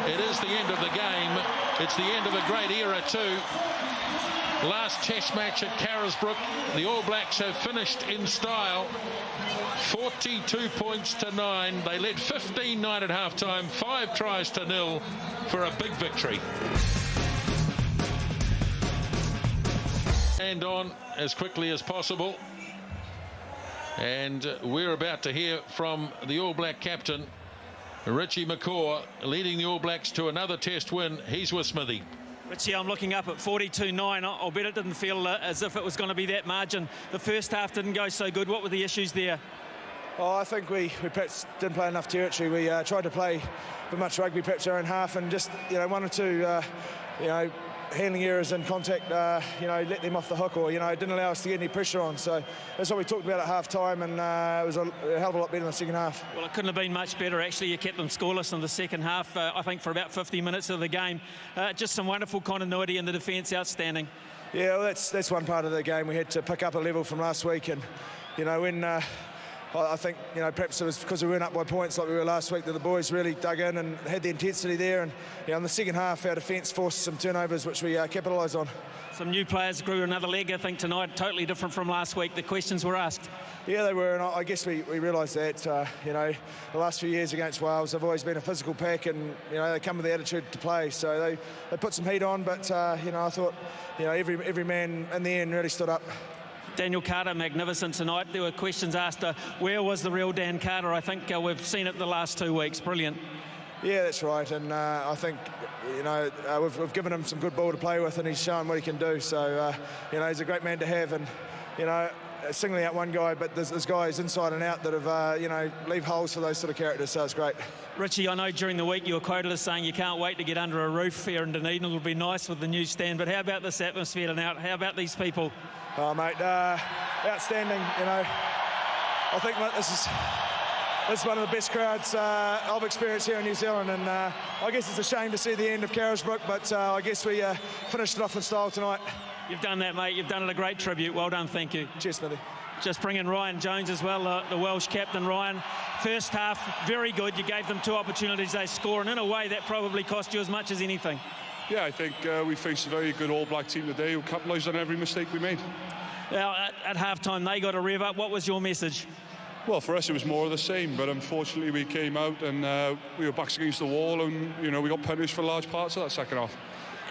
Speaker 1: It is the end of the game. It's the end of a great era too. Last test match at Carisbrook. The All Blacks have finished in style. 42 points to 9. They led 15-9 at half-time. 5 tries to 0 for a big victory. And on as quickly as possible. And we're about to hear from the All Black captain, Richie McCaw, leading the All Blacks to another test win. He's with Smithy.
Speaker 7: Richie, I'm looking up at 42-9. I'll bet it didn't feel as if it was going to be that margin. The first half didn't go so good. What were the issues there?
Speaker 13: Oh, I think we perhaps didn't play enough territory. We tried to play a bit much rugby perhaps our own half, and just one or two handling errors and contact let them off the hook, or didn't allow us to get any pressure on. So that's what we talked about at half time, and it was a hell of a lot better in the second half.
Speaker 7: Well, it couldn't have been much better actually. You kept them scoreless in the second half, I think for about 50 minutes of the game. Just some wonderful continuity in the defence, outstanding.
Speaker 13: Yeah, well, that's one part of the game. We had to pick up a level from last week, and when I think perhaps it was because we weren't up by points like we were last week that the boys really dug in and had the intensity there. And in the second half, our defence forced some turnovers, which we capitalised on.
Speaker 7: Some new players grew another leg, I think, tonight. Totally different from last week. The questions were asked.
Speaker 13: Yeah, they were, and I guess we realised that. The last few years against Wales, they've always been a physical pack, and they come with the attitude to play. So they put some heat on, but I thought every man in the end really stood up.
Speaker 7: Daniel Carter, magnificent tonight. There were questions asked, where was the real Dan Carter? I think we've seen it the last 2 weeks. Brilliant.
Speaker 13: Yeah, that's right, and I think we've given him some good ball to play with, and he's shown what he can do. So he's a great man to have, and singling out one guy, but there's guys inside and out that have leave holes for those sort of characters. So it's great.
Speaker 7: Richie, I know during the week you were quoted as saying you can't wait to get under a roof here in Dunedin. It'll be nice with the new stand, but how about this atmosphere tonight? How about these people?
Speaker 13: Oh, mate, outstanding. I think this is one of the best crowds I've experienced here in New Zealand, and I guess it's a shame to see the end of Carisbrook, but I guess we finished it off in style tonight.
Speaker 7: You've done that, mate. You've done it a great tribute. Well done, thank you.
Speaker 13: Cheers, Smithy.
Speaker 7: Just bring in Ryan Jones as well, the Welsh captain. Ryan, first half, very good. You gave them 2 opportunities, they score, and in a way that probably cost you as much as anything.
Speaker 14: Yeah, I think we faced a very good All Black team today who capitalised on every mistake we made.
Speaker 7: Now, at half-time, they got a rev up. What was your message?
Speaker 14: Well, for us, it was more of the same, but unfortunately, we came out and we were backs against the wall, and, you know, we got punished for large parts of that second half.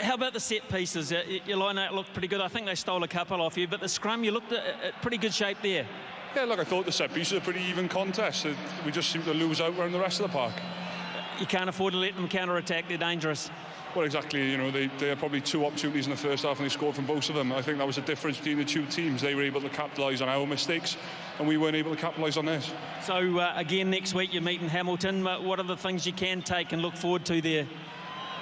Speaker 7: How about the set pieces? Your line-out looked pretty good. I think they stole a couple off you, but the scrum, you looked at pretty good shape there.
Speaker 14: Yeah, look, I thought the set pieces were a pretty even contest. We just seemed to lose out around the rest of the park.
Speaker 7: You can't afford to let them counter-attack. They're dangerous.
Speaker 14: Well, exactly. You know, they had probably 2 opportunities in the first half and they scored from both of them. I think that was the difference between the 2 teams. They were able to capitalise on our mistakes and we weren't able to capitalise on theirs.
Speaker 7: So, again, next week you're meeting Hamilton. What are the things you can take and look forward to there?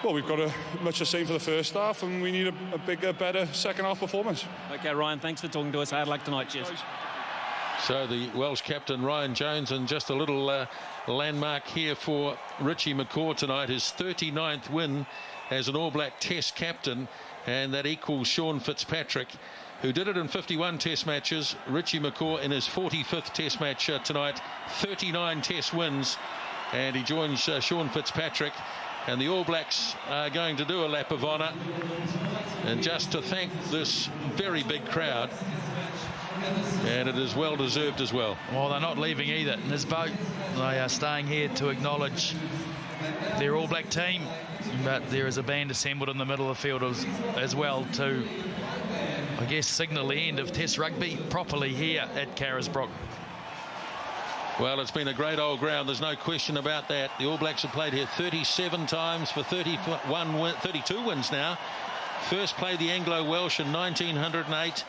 Speaker 14: Well, we've got much the same for the first half and we need a bigger, better second half performance.
Speaker 7: OK, Ryan, thanks for talking to us. Hard luck tonight. Cheers.
Speaker 1: So the Welsh captain Ryan Jones, and just a little landmark here for Richie McCaw tonight, his 39th win as an All Black Test captain, and that equals Sean Fitzpatrick, who did it in 51 Test matches. Richie McCaw in his 45th Test match tonight, 39 Test wins, and he joins Sean Fitzpatrick. And the All Blacks are going to do a lap of honour, and just to thank this very big crowd, and it is well deserved as well.
Speaker 6: Well, they're not leaving either in this boat. They are staying here to acknowledge their All Black team, but there is a band assembled in the middle of the field as well to, I guess, signal the end of Test rugby properly here at Carisbrook.
Speaker 1: Well, it's been a great old ground, there's no question about that. The All Blacks have played here 37 times for 32 wins now. First played the Anglo-Welsh in 1908,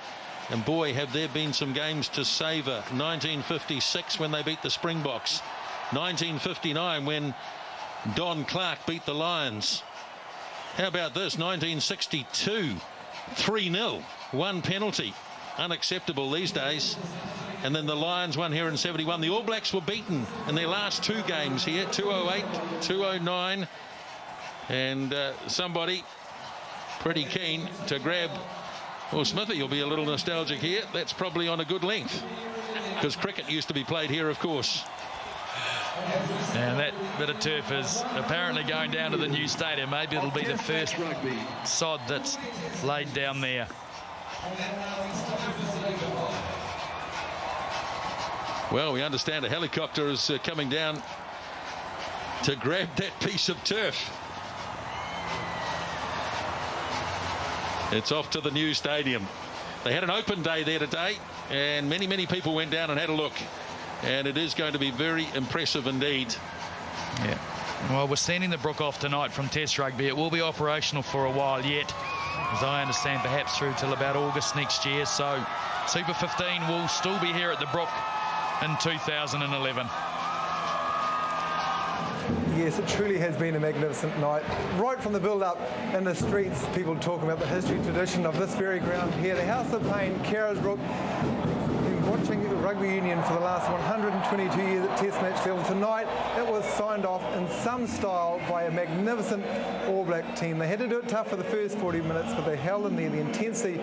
Speaker 1: and boy, have there been some games to savour. 1956 when they beat the Springboks, 1959 when Don Clark beat the Lions. How about this? 1962, 3-0, 1 penalty, unacceptable these days. And then the Lions won here in 71. The All Blacks were beaten in their last 2 games here, 208, 209. And somebody pretty keen to grab, well, Smithy, you'll be a little nostalgic here. That's probably on a good length, because cricket used to be played here, of course.
Speaker 6: And that bit of turf is apparently going down to the new stadium. Maybe it'll be the first sod that's laid down there.
Speaker 1: Well, we understand a helicopter is coming down to grab that piece of turf. It's off to the new stadium. They had an open day there today, and many people went down and had a look. And it is going to be very impressive indeed.
Speaker 6: Yeah. Well, we're sending the Brook off tonight from Test rugby. It will be operational for a while yet, as I understand, perhaps through till about August next year. So Super 15 will still be here at the Brook in 2011.
Speaker 15: Yes, it truly has been a magnificent night. Right from the build-up in the streets, people talking about the history, tradition of this very ground here, the House of Pain, Carisbrook. Been watching the rugby union for the last 122 years at Test match level. Tonight, it was signed off in some style by a magnificent All Black team. They had to do it tough for the first 40 minutes, but they held in there. The intensity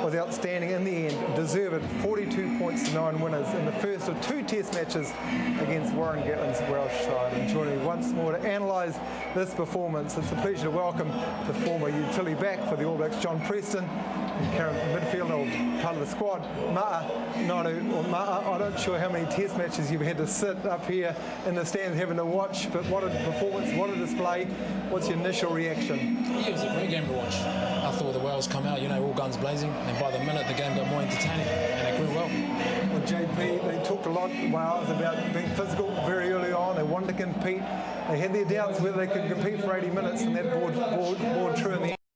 Speaker 15: was outstanding in the end. Deserved 42 points to 9 winners in the first of 2 Test matches against Warren Gatland's Welsh side. And joining me once more to analyse this performance, it's a pleasure to welcome the former utility back for the All Blacks, John Preston, and current midfielder, part of the squad, Ma'a Nonu, or Ma'a. I'm not sure how many Test matches you've had to sit up here in the stands having to watch, but what a performance, what a display. What's your initial reaction?
Speaker 16: Yeah, it was a great game to watch. I thought the Wales come out, you know, all guns blazing, and by the minute the game got more entertaining, and it grew well.
Speaker 15: Well, JP, they talked a lot, Wales, about being physical very early on. They wanted to compete. They had their doubts whether they could compete for 80 minutes, and that bore true in the